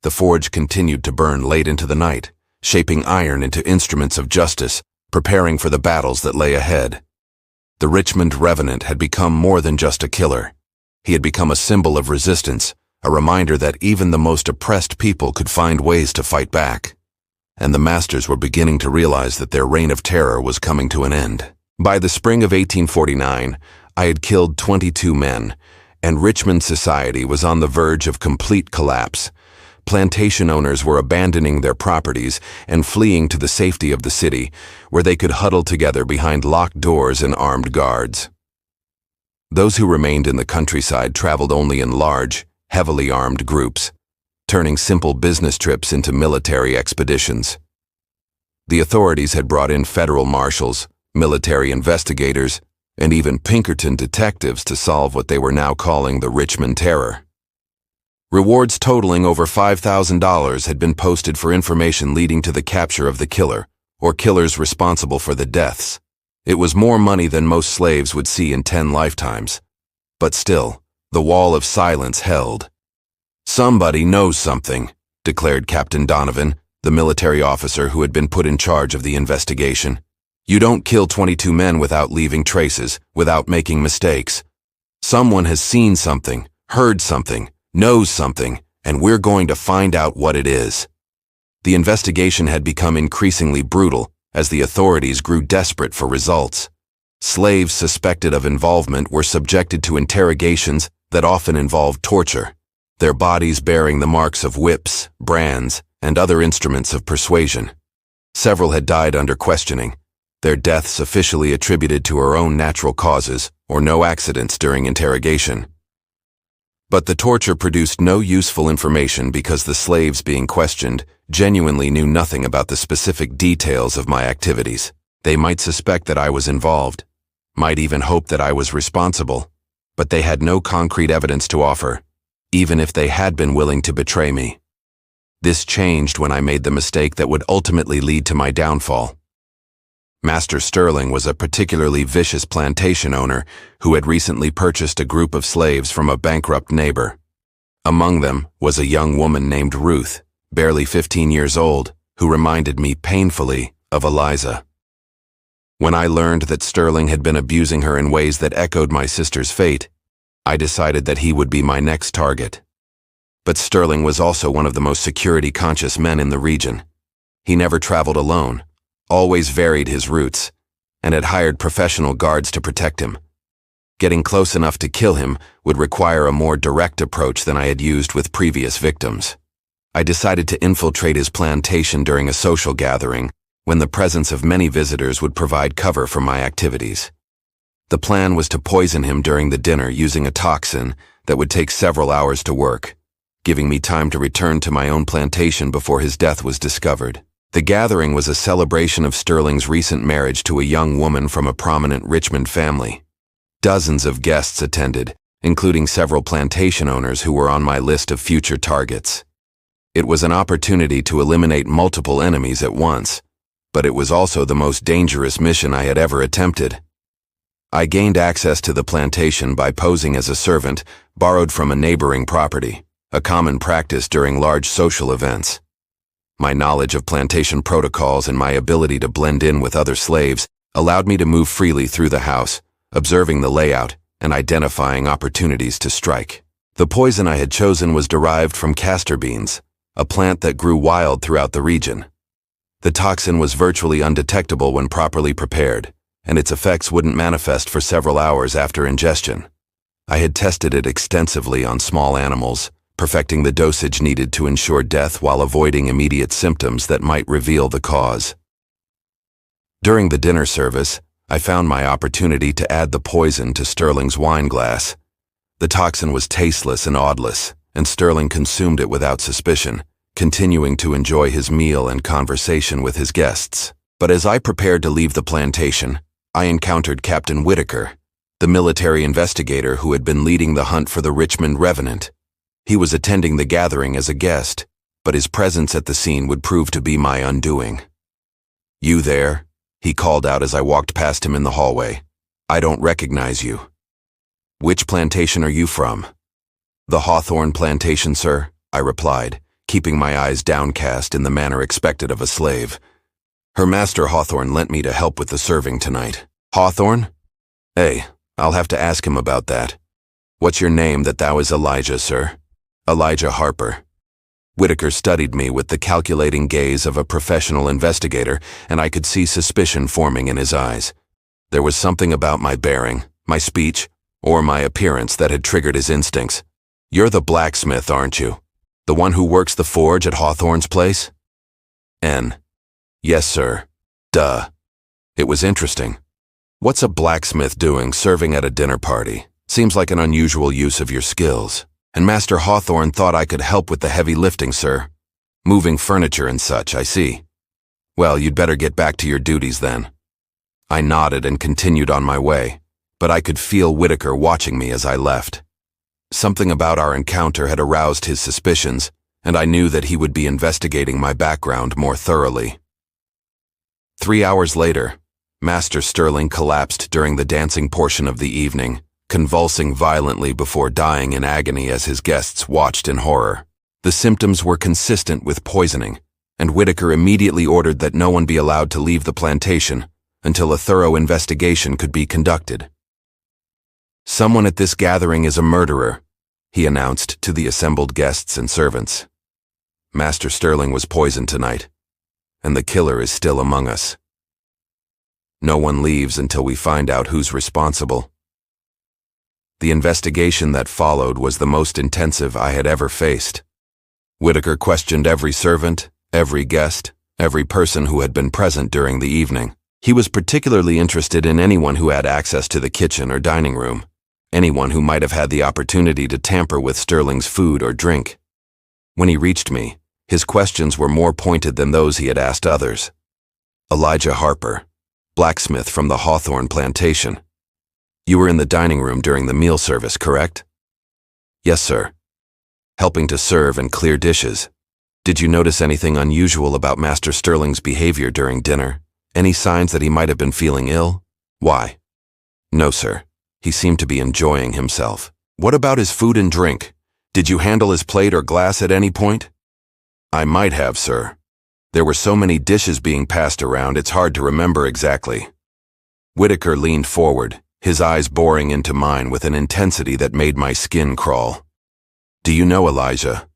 The forge continued to burn late into the night, shaping iron into instruments of justice, preparing for the battles that lay ahead. The Richmond Revenant had become more than just a killer. He had become a symbol of resistance, a reminder that even the most oppressed people could find ways to fight back. And the masters were beginning to realize that their reign of terror was coming to an end. By the spring of 1849, I had killed 22 men, and Richmond society was on the verge of complete collapse. Plantation owners were abandoning their properties and fleeing to the safety of the city, where they could huddle together behind locked doors and armed guards. Those who remained in the countryside traveled only in large, heavily armed groups, turning simple business trips into military expeditions. The authorities had brought in federal marshals, military investigators, and even Pinkerton detectives to solve what they were now calling the Richmond Terror. Rewards totaling over $5,000 had been posted for information leading to the capture of the killer, or killers responsible for the deaths. It was more money than most slaves would see in 10 lifetimes. But still, the wall of silence held. "Somebody knows something," declared Captain Donovan, the military officer who had been put in charge of the investigation. "You don't kill 22 men without leaving traces, without making mistakes. Someone has seen something, heard something, knows something, and we're going to find out what it is." The investigation had become increasingly brutal as the authorities grew desperate for results. Slaves suspected of involvement were subjected to interrogations that often involved torture, their bodies bearing the marks of whips, brands, and other instruments of persuasion. Several had died under questioning, their deaths officially attributed to her own natural causes or no accidents during interrogation. But the torture produced no useful information because the slaves being questioned genuinely knew nothing about the specific details of my activities. They might suspect that I was involved, might even hope that I was responsible, but they had no concrete evidence to offer, even if they had been willing to betray me. This changed when I made the mistake that would ultimately lead to my downfall. Master Sterling was a particularly vicious plantation owner who had recently purchased a group of slaves from a bankrupt neighbor. Among them was a young woman named Ruth, barely 15 years old, who reminded me painfully of Eliza. When I learned that Sterling had been abusing her in ways that echoed my sister's fate, I decided that he would be my next target. But Sterling was also one of the most security-conscious men in the region. He never traveled alone, always varied his routes, and had hired professional guards to protect him. Getting close enough to kill him would require a more direct approach than I had used with previous victims. I decided to infiltrate his plantation during a social gathering, when the presence of many visitors would provide cover for my activities. The plan was to poison him during the dinner using a toxin that would take several hours to work, giving me time to return to my own plantation before his death was discovered. The gathering was a celebration of Sterling's recent marriage to a young woman from a prominent Richmond family. Dozens of guests attended, including several plantation owners who were on my list of future targets. It was an opportunity to eliminate multiple enemies at once, but it was also the most dangerous mission I had ever attempted. I gained access to the plantation by posing as a servant borrowed from a neighboring property, a common practice during large social events. My knowledge of plantation protocols and my ability to blend in with other slaves allowed me to move freely through the house, observing the layout and identifying opportunities to strike. The poison I had chosen was derived from castor beans, a plant that grew wild throughout the region. The toxin was virtually undetectable when properly prepared, and its effects wouldn't manifest for several hours after ingestion. I had tested it extensively on small animals, perfecting the dosage needed to ensure death while avoiding immediate symptoms that might reveal the cause. During the dinner service, I found my opportunity to add the poison to Sterling's wine glass. The toxin was tasteless and odorless, and Sterling consumed it without suspicion, continuing to enjoy his meal and conversation with his guests. But as I prepared to leave the plantation, I encountered Captain Whitaker, the military investigator who had been leading the hunt for the Richmond Revenant. He was attending the gathering as a guest, but his presence at the scene would prove to be my undoing. "You there?" he called out as I walked past him in the hallway. "I don't recognize you." "Which plantation are you from?" "The Hawthorne plantation, sir," I replied, keeping my eyes downcast in the manner expected of a slave. "Her master Hawthorne lent me to help with the serving tonight." "Hawthorne? Hey, I'll have to ask him about that. What's your name that thou is Elijah, sir?" "Elijah Harper." Whitaker studied me with the calculating gaze of a professional investigator, and I could see suspicion forming in his eyes. There was something about my bearing, my speech, or my appearance that had triggered his instincts. "You're the blacksmith, aren't you? The one who works the forge at Hawthorne's place?" "Yes, sir. Duh." It was interesting. "What's a blacksmith doing serving at a dinner party? Seems like an unusual use of your skills. And Master Hawthorne thought I could help with the heavy lifting, sir. Moving furniture and such, I see. Well, you'd better get back to your duties then." I nodded and continued on my way, but I could feel Whitaker watching me as I left. Something about our encounter had aroused his suspicions, and I knew that he would be investigating my background more thoroughly. 3 hours later, Master Sterling collapsed during the dancing portion of the evening, convulsing violently before dying in agony as his guests watched in horror. The symptoms were consistent with poisoning, and Whitaker immediately ordered that no one be allowed to leave the plantation until a thorough investigation could be conducted. "Someone at this gathering is a murderer," he announced to the assembled guests and servants. "Master Sterling was poisoned tonight, and the killer is still among us. No one leaves until we find out who's responsible." The investigation that followed was the most intensive I had ever faced. Whitaker questioned every servant, every guest, every person who had been present during the evening. He was particularly interested in anyone who had access to the kitchen or dining room, anyone who might have had the opportunity to tamper with Sterling's food or drink. When he reached me, his questions were more pointed than those he had asked others. "Elijah Harper, blacksmith from the Hawthorne plantation. You were in the dining room during the meal service, correct?" "Yes, sir. Helping to serve and clear dishes. Did you notice anything unusual about Master Sterling's behavior during dinner? Any signs that he might have been feeling ill?" "Why?" "No, sir. He seemed to be enjoying himself." "What about his food and drink? Did you handle his plate or glass at any point?" "I might have, sir. There were so many dishes being passed around, it's hard to remember exactly." Whitaker leaned forward, his eyes boring into mine with an intensity that made my skin crawl. "Do you know, Elijah,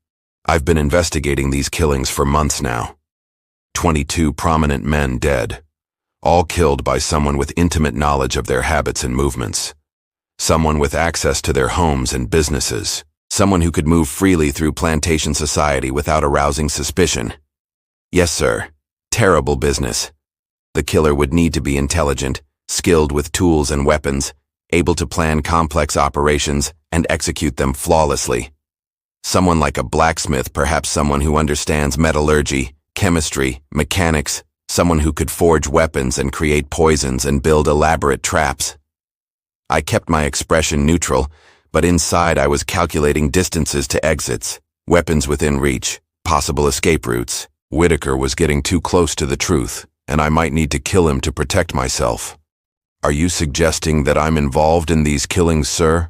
I've been investigating these killings for months now. 22 prominent men dead, all killed by someone with intimate knowledge of their habits and movements. Someone with access to their homes and businesses. Someone who could move freely through plantation society without arousing suspicion. Yes, sir. Terrible business. The killer would need to be intelligent, skilled with tools and weapons, able to plan complex operations and execute them flawlessly. Someone like a blacksmith, perhaps someone who understands metallurgy, chemistry, mechanics, someone who could forge weapons and create poisons and build elaborate traps." I kept my expression neutral, but inside I was calculating distances to exits, weapons within reach, possible escape routes. Whitaker was getting too close to the truth, and I might need to kill him to protect myself. "Are you suggesting that I'm involved in these killings, sir?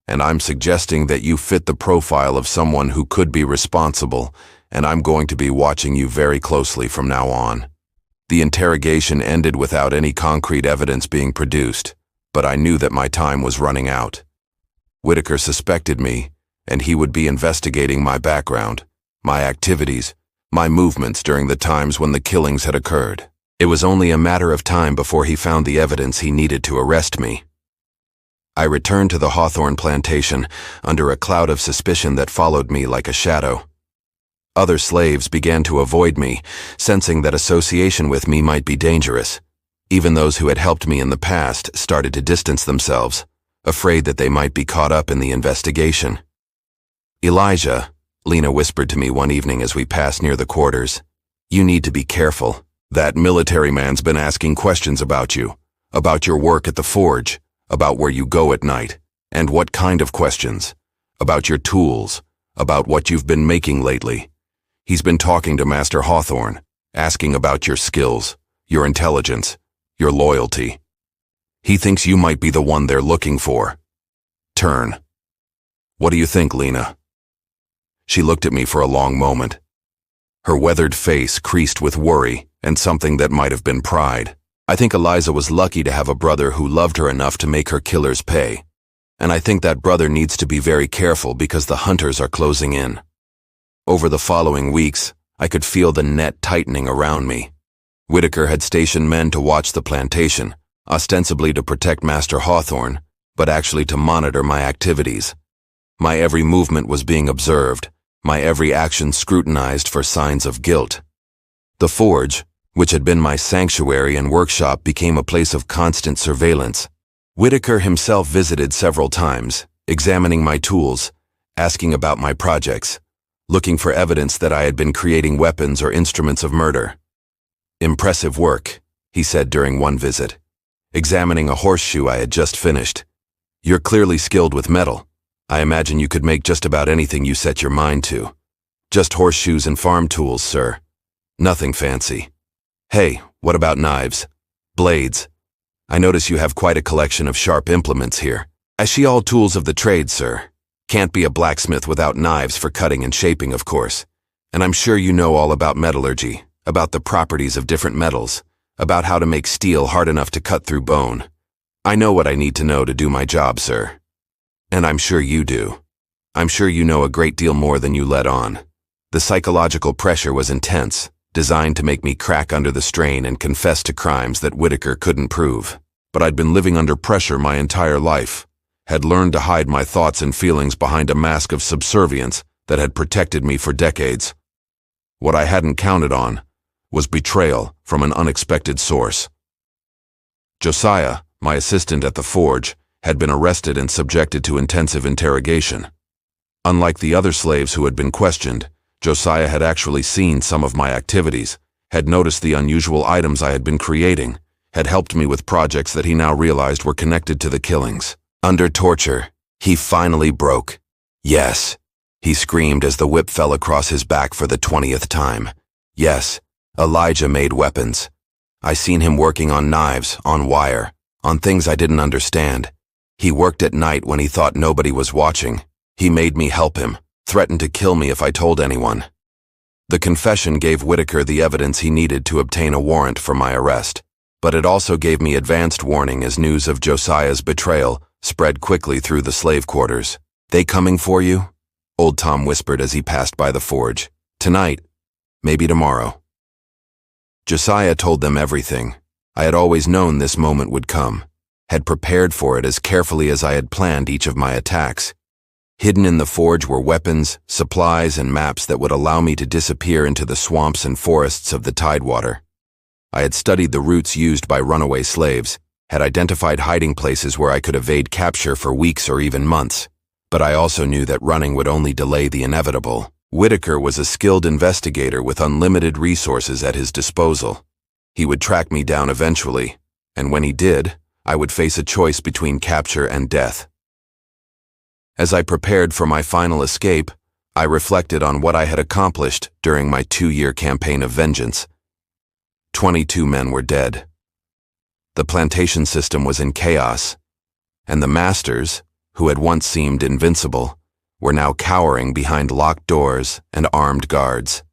And I'm suggesting that you fit the profile of someone who could be responsible, and I'm going to be watching you very closely from now on." The interrogation ended without any concrete evidence being produced, but I knew that my time was running out. Whitaker suspected me, and he would be investigating my background, my activities, my movements during the times when the killings had occurred. It was only a matter of time before he found the evidence he needed to arrest me. I returned to the hawthorn plantation under a cloud of suspicion that followed me like a shadow. Other slaves began to avoid me, sensing that association with me might be dangerous. Even those who had helped me in the past started to distance themselves, afraid that they might be caught up in the investigation. "Elijah," Lena whispered to me one evening as we passed near the quarters, "you need to be careful. That military man's been asking questions about you, about your work at the forge, about where you go at night, and what kind of questions, about your tools, about what you've been making lately. He's been talking to Master Hawthorne, asking about your skills, your intelligence, your loyalty. He thinks you might be the one they're looking for. Turn. What do you think, Lena?" She looked at me for a long moment. Her weathered face creased with worry and something that might have been pride. "I think Eliza was lucky to have a brother who loved her enough to make her killers pay. And I think that brother needs to be very careful because the hunters are closing in." Over the following weeks, I could feel the net tightening around me. Whitaker had stationed men to watch the plantation, ostensibly to protect Master Hawthorne, but actually to monitor my activities. My every movement was being observed, my every action scrutinized for signs of guilt. The forge, which had been my sanctuary and workshop, became a place of constant surveillance. Whitaker himself visited several times, examining my tools, asking about my projects, looking for evidence that I had been creating weapons or instruments of murder. "Impressive work," he said during one visit, examining a horseshoe I had just finished. "You're clearly skilled with metal. I imagine you could make just about anything you set your mind to. Just horseshoes and farm tools, sir. Nothing fancy. Hey, what about knives? Blades? I notice you have quite a collection of sharp implements here. I see all tools of the trade, sir. Can't be a blacksmith without knives for cutting and shaping, of course. And I'm sure you know all about metallurgy, about the properties of different metals, about how to make steel hard enough to cut through bone. I know what I need to know to do my job, sir. And I'm sure you do. I'm sure you know a great deal more than you let on." The psychological pressure was intense, designed to make me crack under the strain and confess to crimes that Whitaker couldn't prove. But I'd been living under pressure my entire life, had learned to hide my thoughts and feelings behind a mask of subservience that had protected me for decades. What I hadn't counted on was betrayal from an unexpected source. Josiah, my assistant at the forge, had been arrested and subjected to intensive interrogation. Unlike the other slaves who had been questioned, Josiah had actually seen some of my activities, had noticed the unusual items I had been creating, had helped me with projects that he now realized were connected to the killings. Under torture, he finally broke. "Yes," he screamed as the whip fell across his back for the 20th time. "Yes, Elijah made weapons. I seen him working on knives, on wire, on things I didn't understand. He worked at night when he thought nobody was watching. He made me help him, threatened to kill me if I told anyone." The confession gave Whitaker the evidence he needed to obtain a warrant for my arrest, but it also gave me advanced warning as news of Josiah's betrayal spread quickly through the slave quarters. "They coming for you?" Old Tom whispered as he passed by the forge. "Tonight, maybe tomorrow." Josiah told them everything. I had always known this moment would come, had prepared for it as carefully as I had planned each of my attacks. Hidden in the forge were weapons, supplies, and maps that would allow me to disappear into the swamps and forests of the Tidewater. I had studied the routes used by runaway slaves, had identified hiding places where I could evade capture for weeks or even months, but I also knew that running would only delay the inevitable. Whitaker was a skilled investigator with unlimited resources at his disposal. He would track me down eventually, and when he did, I would face a choice between capture and death. As I prepared for my final escape, I reflected on what I had accomplished during my 2-year campaign of vengeance. 22 men were dead. The plantation system was in chaos, and the masters, who had once seemed invincible, were now cowering behind locked doors and armed guards.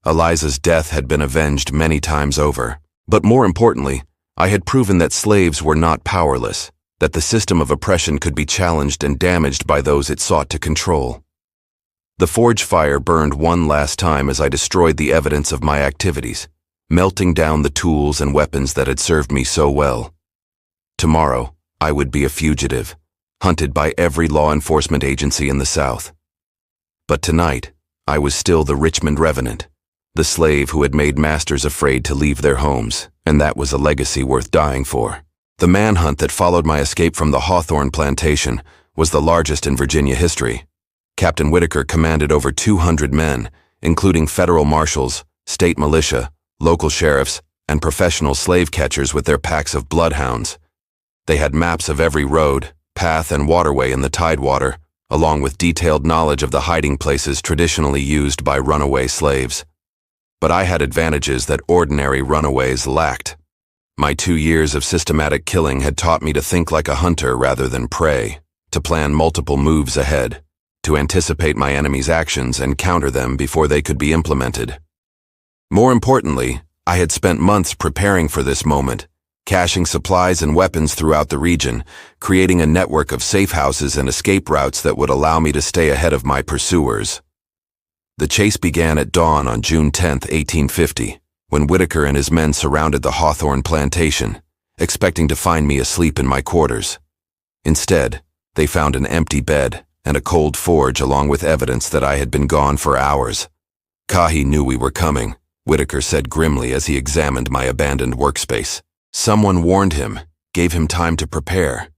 Eliza's death had been avenged many times over, but more importantly, I had proven that slaves were not powerless, that the system of oppression could be challenged and damaged by those it sought to control. The forge fire burned one last time as I destroyed the evidence of my activities, melting down the tools and weapons that had served me so well. Tomorrow, I would be a fugitive, hunted by every law enforcement agency in the South. But tonight, I was still the Richmond Revenant, the slave who had made masters afraid to leave their homes, and that was a legacy worth dying for. The manhunt that followed my escape from the Hawthorne plantation was the largest in Virginia history. Captain Whitaker commanded over 200 men, including federal marshals, state militia, local sheriffs, and professional slave catchers with their packs of bloodhounds. They had maps of every road, path, and waterway in the Tidewater, along with detailed knowledge of the hiding places traditionally used by runaway slaves. But I had advantages that ordinary runaways lacked. My 2 years of systematic killing had taught me to think like a hunter rather than prey, to plan multiple moves ahead, to anticipate my enemy's actions and counter them before they could be implemented. More importantly, I had spent months preparing for this moment, caching supplies and weapons throughout the region, creating a network of safe houses and escape routes that would allow me to stay ahead of my pursuers. The chase began at dawn on June 10, 1850, when Whitaker and his men surrounded the Hawthorne plantation, expecting to find me asleep in my quarters. Instead, they found an empty bed and a cold forge along with evidence that I had been gone for hours. "Kahi knew we were coming," Whitaker said grimly as he examined my abandoned workspace. "Someone warned him, gave him time to prepare.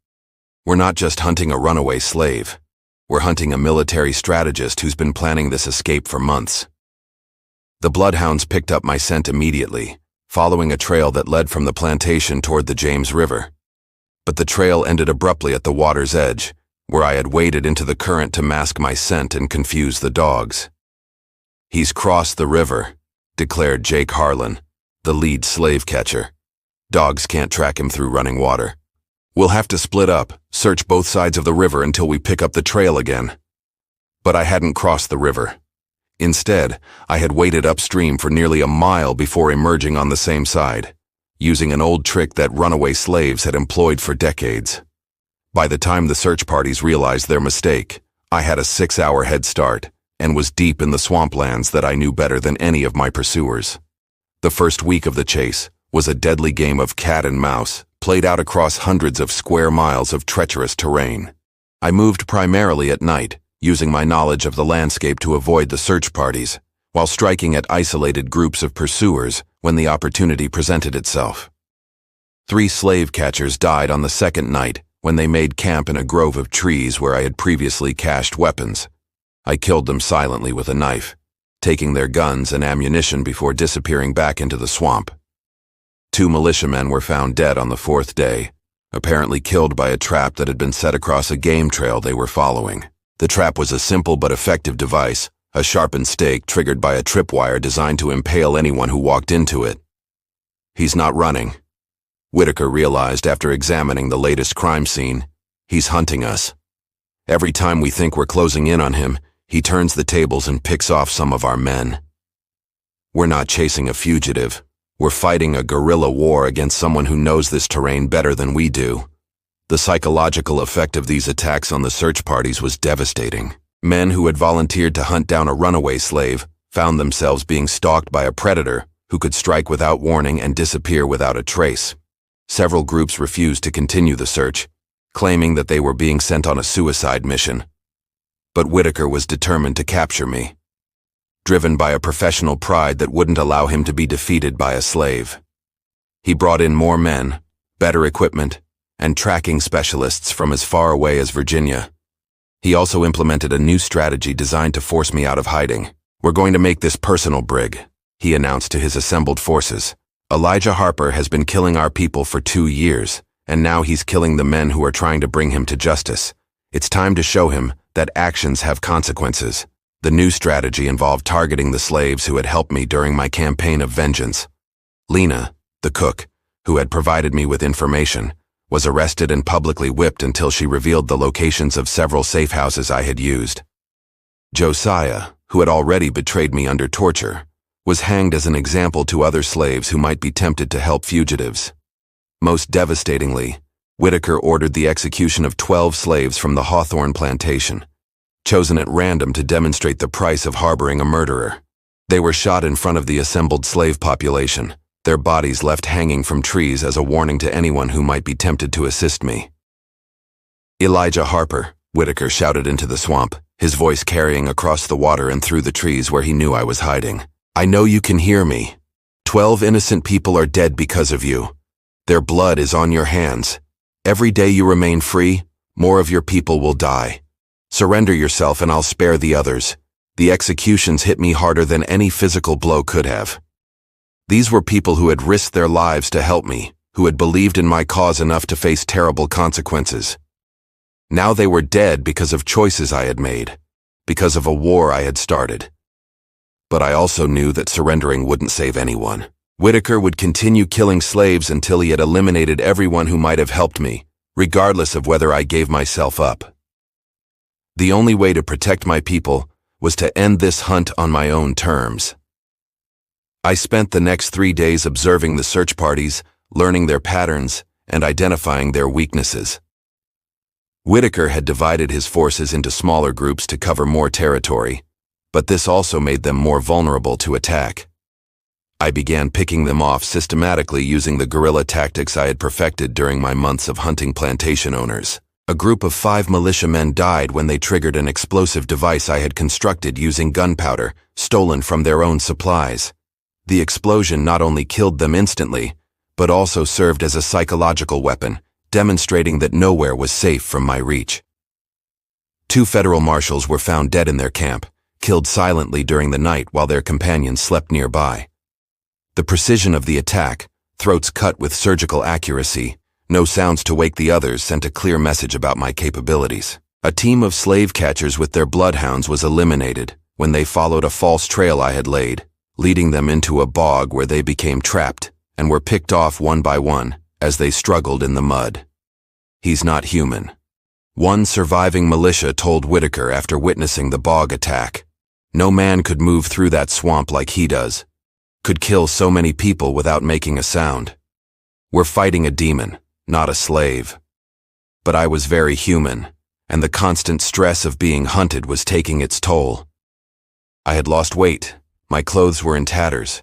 We're not just hunting a runaway slave. We're hunting a military strategist who's been planning this escape for months." The bloodhounds picked up my scent immediately, following a trail that led from the plantation toward the James River. But the trail ended abruptly at the water's edge, where I had waded into the current to mask my scent and confuse the dogs. "He's crossed the river," declared Jake Harlan, the lead slave catcher. "Dogs can't track him through running water. We'll have to split up, search both sides of the river until we pick up the trail again." But I hadn't crossed the river. Instead, I had waded upstream for nearly a mile before emerging on the same side, using an old trick that runaway slaves had employed for decades. By the time the search parties realized their mistake, I had a 6-hour head start and was deep in the swamplands that I knew better than any of my pursuers. The first week of the chase was a deadly game of cat and mouse, played out across hundreds of square miles of treacherous terrain. I moved primarily at night, using my knowledge of the landscape to avoid the search parties, while striking at isolated groups of pursuers when the opportunity presented itself. 3 slave catchers died on the second night when they made camp in a grove of trees where I had previously cached weapons. I killed them silently with a knife, taking their guns and ammunition before disappearing back into the swamp. 2 militiamen were found dead on the 4th day, apparently killed by a trap that had been set across a game trail they were following. The trap was a simple but effective device, a sharpened stake triggered by a tripwire designed to impale anyone who walked into it. "He's not running," Whitaker realized after examining the latest crime scene. "He's hunting us. Every time we think we're closing in on him, he turns the tables and picks off some of our men. We're not chasing a fugitive. We're fighting a guerrilla war against someone who knows this terrain better than we do." The psychological effect of these attacks on the search parties was devastating. Men who had volunteered to hunt down a runaway slave found themselves being stalked by a predator who could strike without warning and disappear without a trace. Several groups refused to continue the search, claiming that they were being sent on a suicide mission. But Whitaker was determined to capture me, driven by a professional pride that wouldn't allow him to be defeated by a slave. He brought in more men, better equipment, and tracking specialists from as far away as Virginia. He also implemented a new strategy designed to force me out of hiding. "We're going to make this personal, Brig," he announced to his assembled forces. "Elijah Harper has been killing our people for 2 years, and now he's killing the men who are trying to bring him to justice. It's time to show him that actions have consequences." The new strategy involved targeting the slaves who had helped me during my campaign of vengeance. Lena, the cook, who had provided me with information, was arrested and publicly whipped until she revealed the locations of several safe houses I had used. Josiah, who had already betrayed me under torture, was hanged as an example to other slaves who might be tempted to help fugitives. Most devastatingly, Whitaker ordered the execution of 12 slaves from the Hawthorne plantation. chosen at random to demonstrate the price of harboring a murderer. They were shot in front of the assembled slave population, their bodies left hanging from trees as a warning to anyone who might be tempted to assist me. "Elijah Harper," Whitaker shouted into the swamp, his voice carrying across the water and through the trees where he knew I was hiding. "I know you can hear me. 12 innocent people are dead because of you. Their blood is on your hands. Every day you remain free, more of your people will die. Surrender yourself and I'll spare the others. The executions hit me harder than any physical blow could have." These were people who had risked their lives to help me, who had believed in my cause enough to face terrible consequences. Now they were dead because of choices I had made, because of a war I had started. But I also knew that surrendering wouldn't save anyone. Whitaker would continue killing slaves until he had eliminated everyone who might have helped me, regardless of whether I gave myself up. The only way to protect my people was to end this hunt on my own terms. I spent the next 3 days observing the search parties, learning their patterns, and identifying their weaknesses. Whitaker had divided his forces into smaller groups to cover more territory, but this also made them more vulnerable to attack. I began picking them off systematically using the guerrilla tactics I had perfected during my months of hunting plantation owners. A group of 5 militiamen died when they triggered an explosive device I had constructed using gunpowder, stolen from their own supplies. The explosion not only killed them instantly, but also served as a psychological weapon, demonstrating that nowhere was safe from my reach. 2 federal marshals were found dead in their camp, killed silently during the night while their companions slept nearby. The precision of the attack, throats cut with surgical accuracy, no sounds to wake the others, sent a clear message about my capabilities. A team of slave catchers with their bloodhounds was eliminated when they followed a false trail I had laid, leading them into a bog where they became trapped and were picked off one by one as they struggled in the mud. "He's not human," one surviving militia told Whitaker after witnessing the bog attack. "No man could move through that swamp like he does, could kill so many people without making a sound. We're fighting a demon, not a slave." But I was very human, and the constant stress of being hunted was taking its toll. I had lost weight, my clothes were in tatters,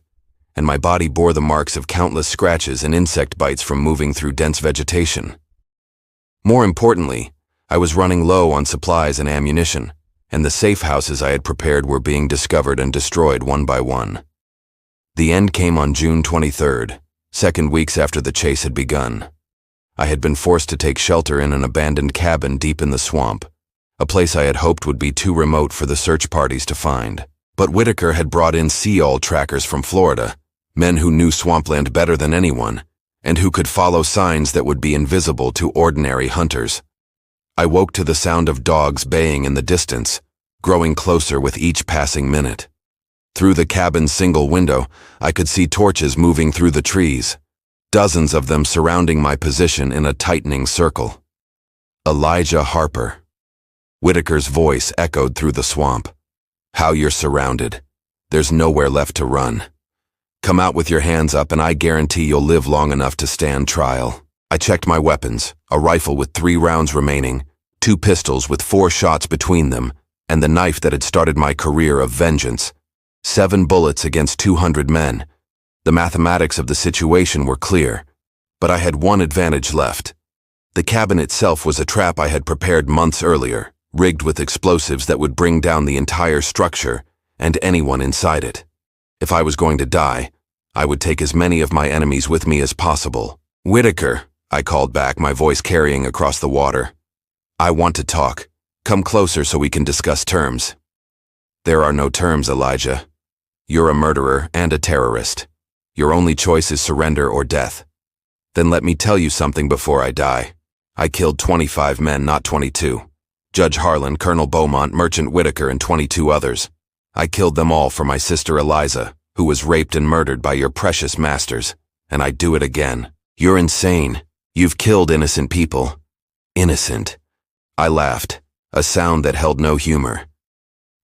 and my body bore the marks of countless scratches and insect bites from moving through dense vegetation. More importantly, I was running low on supplies and ammunition, and the safe houses I had prepared were being discovered and destroyed one by one. The end came on June 23rd, 2 weeks after the chase had begun. I had been forced to take shelter in an abandoned cabin deep in the swamp, a place I had hoped would be too remote for the search parties to find. But Whitaker had brought in sea-owl trackers from Florida, men who knew swampland better than anyone, and who could follow signs that would be invisible to ordinary hunters. I woke to the sound of dogs baying in the distance, growing closer with each passing minute. Through the cabin's single window, I could see torches moving through the trees, dozens of them surrounding my position in a tightening circle. "Elijah Harper." Whitaker's voice echoed through the swamp. "How you're surrounded. There's nowhere left to run. Come out with your hands up and I guarantee you'll live long enough to stand trial." I checked my weapons, a rifle with 3 rounds remaining, 2 pistols with 4 shots between them, and the knife that had started my career of vengeance. 7 bullets against 200 men. The mathematics of the situation were clear, but I had one advantage left. The cabin itself was a trap I had prepared months earlier, rigged with explosives that would bring down the entire structure and anyone inside it. If I was going to die, I would take as many of my enemies with me as possible. "Whitaker," I called back, my voice carrying across the water. "I want to talk. Come closer so we can discuss terms." "There are no terms, Elijah. You're a murderer and a terrorist. Your only choice is surrender or death." "Then let me tell you something before I die. I killed 25 men, not 22. Judge Harlan, Colonel Beaumont, Merchant Whitaker, and 22 others. I killed them all for my sister Eliza, who was raped and murdered by your precious masters, and I'd do it again." "You're insane. You've killed innocent people." "Innocent?" I laughed, a sound that held no humor.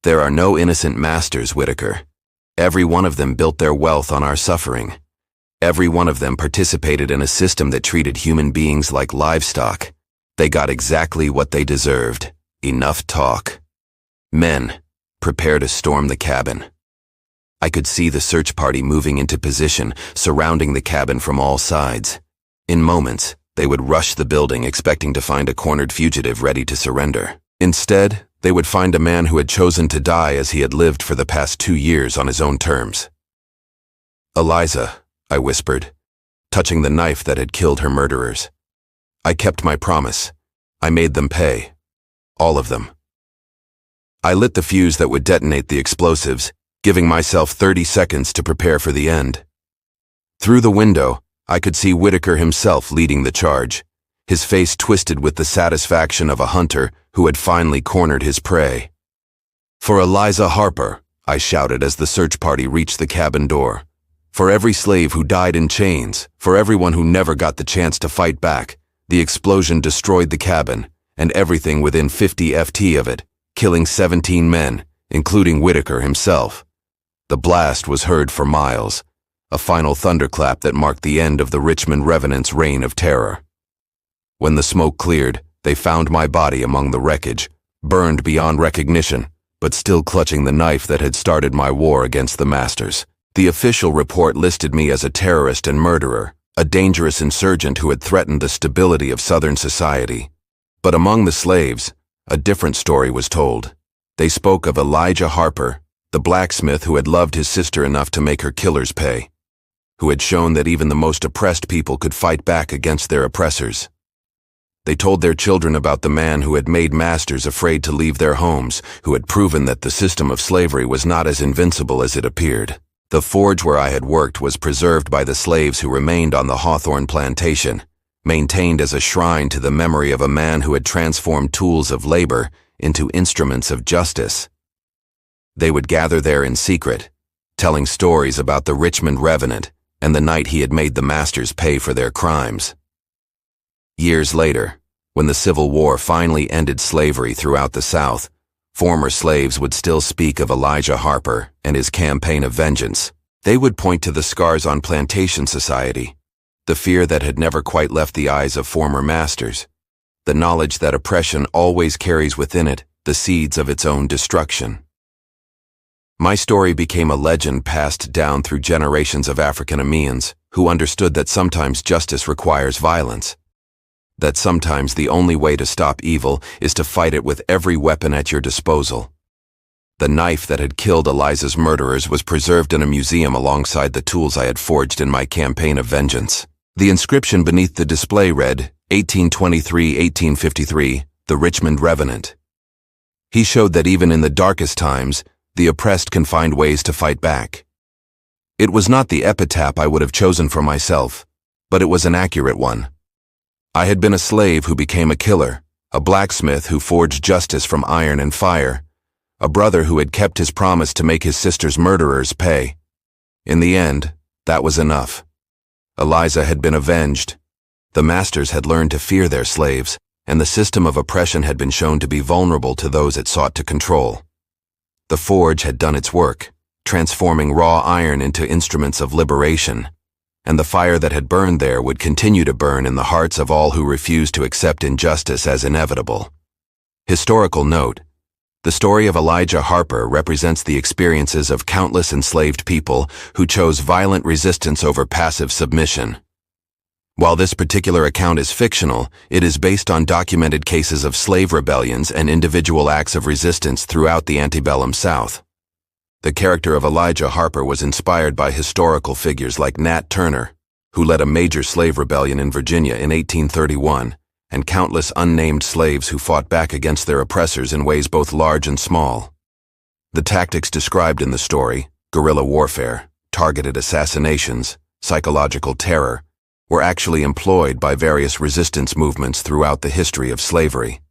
"There are no innocent masters, Whitaker. Every one of them built their wealth on our suffering. Every one of them participated in a system that treated human beings like livestock. They got exactly what they deserved. Enough talk." Men, prepare to storm the cabin. I could see the search party moving into position, surrounding the cabin from all sides. In moments, they would rush the building expecting to find a cornered fugitive ready to surrender. Instead, they would find a man who had chosen to die as he had lived for the past 2 years on his own terms. "Eliza," I whispered, touching the knife that had killed her murderers. "I kept my promise. I made them pay. All of them." I lit the fuse that would detonate the explosives, giving myself 30 seconds to prepare for the end. Through the window, I could see Whitaker himself leading the charge, his face twisted with the satisfaction of a hunter who had finally cornered his prey. "For Elijah Harper," I shouted as the search party reached the cabin door. "For every slave who died in chains, for everyone who never got the chance to fight back, the explosion destroyed the cabin, and everything within 50 ft of it, killing 17 men, including Whitaker himself." The blast was heard for miles, a final thunderclap that marked the end of the Richmond Revenant's reign of terror. When the smoke cleared, they found my body among the wreckage, burned beyond recognition, but still clutching the knife that had started my war against the masters. The official report listed me as a terrorist and murderer, a dangerous insurgent who had threatened the stability of Southern society. But among the slaves, a different story was told. They spoke of Elijah Harper, the blacksmith who had loved his sister enough to make her killers pay, who had shown that even the most oppressed people could fight back against their oppressors. They told their children about the man who had made masters afraid to leave their homes, who had proven that the system of slavery was not as invincible as it appeared. The forge where I had worked was preserved by the slaves who remained on the Hawthorne plantation, maintained as a shrine to the memory of a man who had transformed tools of labor into instruments of justice. They would gather there in secret, telling stories about the Richmond Revenant and the night he had made the masters pay for their crimes. Years later, when the Civil War finally ended slavery throughout the South, former slaves would still speak of Elijah Harper and his campaign of vengeance. They would point to the scars on plantation society, the fear that had never quite left the eyes of former masters, the knowledge that oppression always carries within it the seeds of its own destruction. My story became a legend passed down through generations of African-Americans who understood that sometimes justice requires violence, that sometimes the only way to stop evil is to fight it with every weapon at your disposal. The knife that had killed Eliza's murderers was preserved in a museum alongside the tools I had forged in my campaign of vengeance. The inscription beneath the display read, 1823-1853, the Richmond Revenant. He showed that even in the darkest times, the oppressed can find ways to fight back. It was not the epitaph I would have chosen for myself, but it was an accurate one. I had been a slave who became a killer, a blacksmith who forged justice from iron and fire, a brother who had kept his promise to make his sister's murderers pay. In the end, that was enough. Eliza had been avenged. The masters had learned to fear their slaves, and the system of oppression had been shown to be vulnerable to those it sought to control. The forge had done its work, transforming raw iron into instruments of liberation, and the fire that had burned there would continue to burn in the hearts of all who refused to accept injustice as inevitable. Historical note: the story of Elijah Harper represents the experiences of countless enslaved people who chose violent resistance over passive submission. While this particular account is fictional, it is based on documented cases of slave rebellions and individual acts of resistance throughout the antebellum South. The character of Elijah Harper was inspired by historical figures like Nat Turner, who led a major slave rebellion in Virginia in 1831, and countless unnamed slaves who fought back against their oppressors in ways both large and small. The tactics described in the story, guerrilla warfare, targeted assassinations, psychological terror, were actually employed by various resistance movements throughout the history of slavery.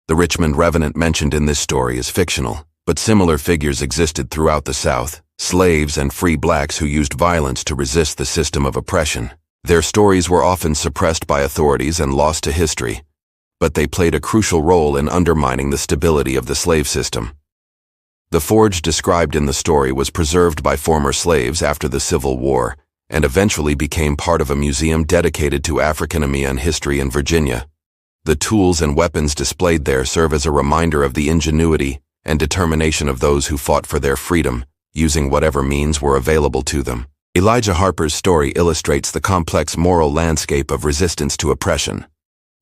The Richmond Revenant mentioned in this story is fictional, but similar figures existed throughout the South, slaves and free blacks who used violence to resist the system of oppression. Their stories were often suppressed by authorities and lost to history, but they played a crucial role in undermining the stability of the slave system. The forge described in the story was preserved by former slaves after the Civil War, and eventually became part of a museum dedicated to African-American history in Virginia. The tools and weapons displayed there serve as a reminder of the ingenuity and determination of those who fought for their freedom, using whatever means were available to them. Elijah Harper's story illustrates the complex moral landscape of resistance to oppression.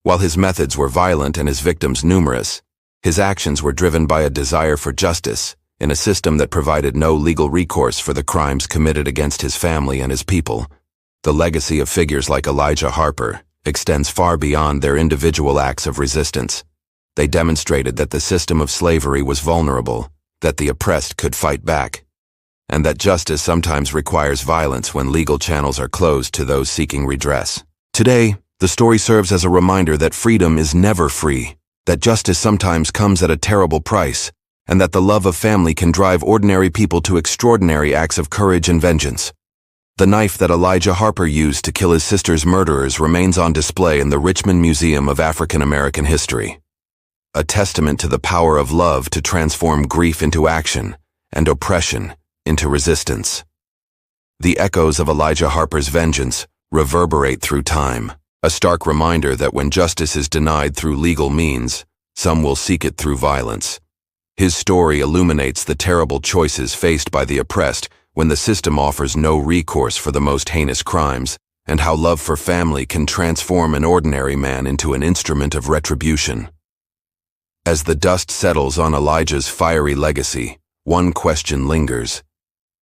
While his methods were violent and his victims numerous, his actions were driven by a desire for justice in a system that provided no legal recourse for the crimes committed against his family and his people. The legacy of figures like Elijah Harper extends far beyond their individual acts of resistance. They demonstrated that the system of slavery was vulnerable, that the oppressed could fight back, and that justice sometimes requires violence when legal channels are closed to those seeking redress. Today, the story serves as a reminder that freedom is never free, that justice sometimes comes at a terrible price, and that the love of family can drive ordinary people to extraordinary acts of courage and vengeance. The knife that Elijah Harper used to kill his sister's murderers remains on display in the Richmond Museum of African American History, a testament to the power of love to transform grief into action and oppression into resistance. The echoes of Elijah Harper's vengeance reverberate through time, a stark reminder that when justice is denied through legal means, some will seek it through violence. His story illuminates the terrible choices faced by the oppressed when the system offers no recourse for the most heinous crimes, and how love for family can transform an ordinary man into an instrument of retribution. As the dust settles on Elijah's fiery legacy, one question lingers.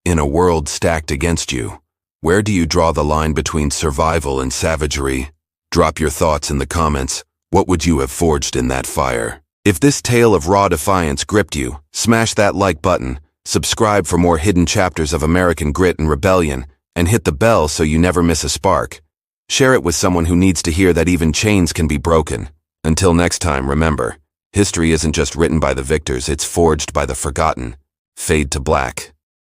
In a world stacked against you, where do you draw the line between survival and savagery? Drop your thoughts in the comments. What would you have forged in that fire? If this tale of raw defiance gripped you, smash that like button, subscribe for more hidden chapters of American grit and rebellion, and hit the bell so you never miss a spark. Share it with someone who needs to hear that even chains can be broken. Until next time, remember, history isn't just written by the victors, it's forged by the forgotten. Fade to black.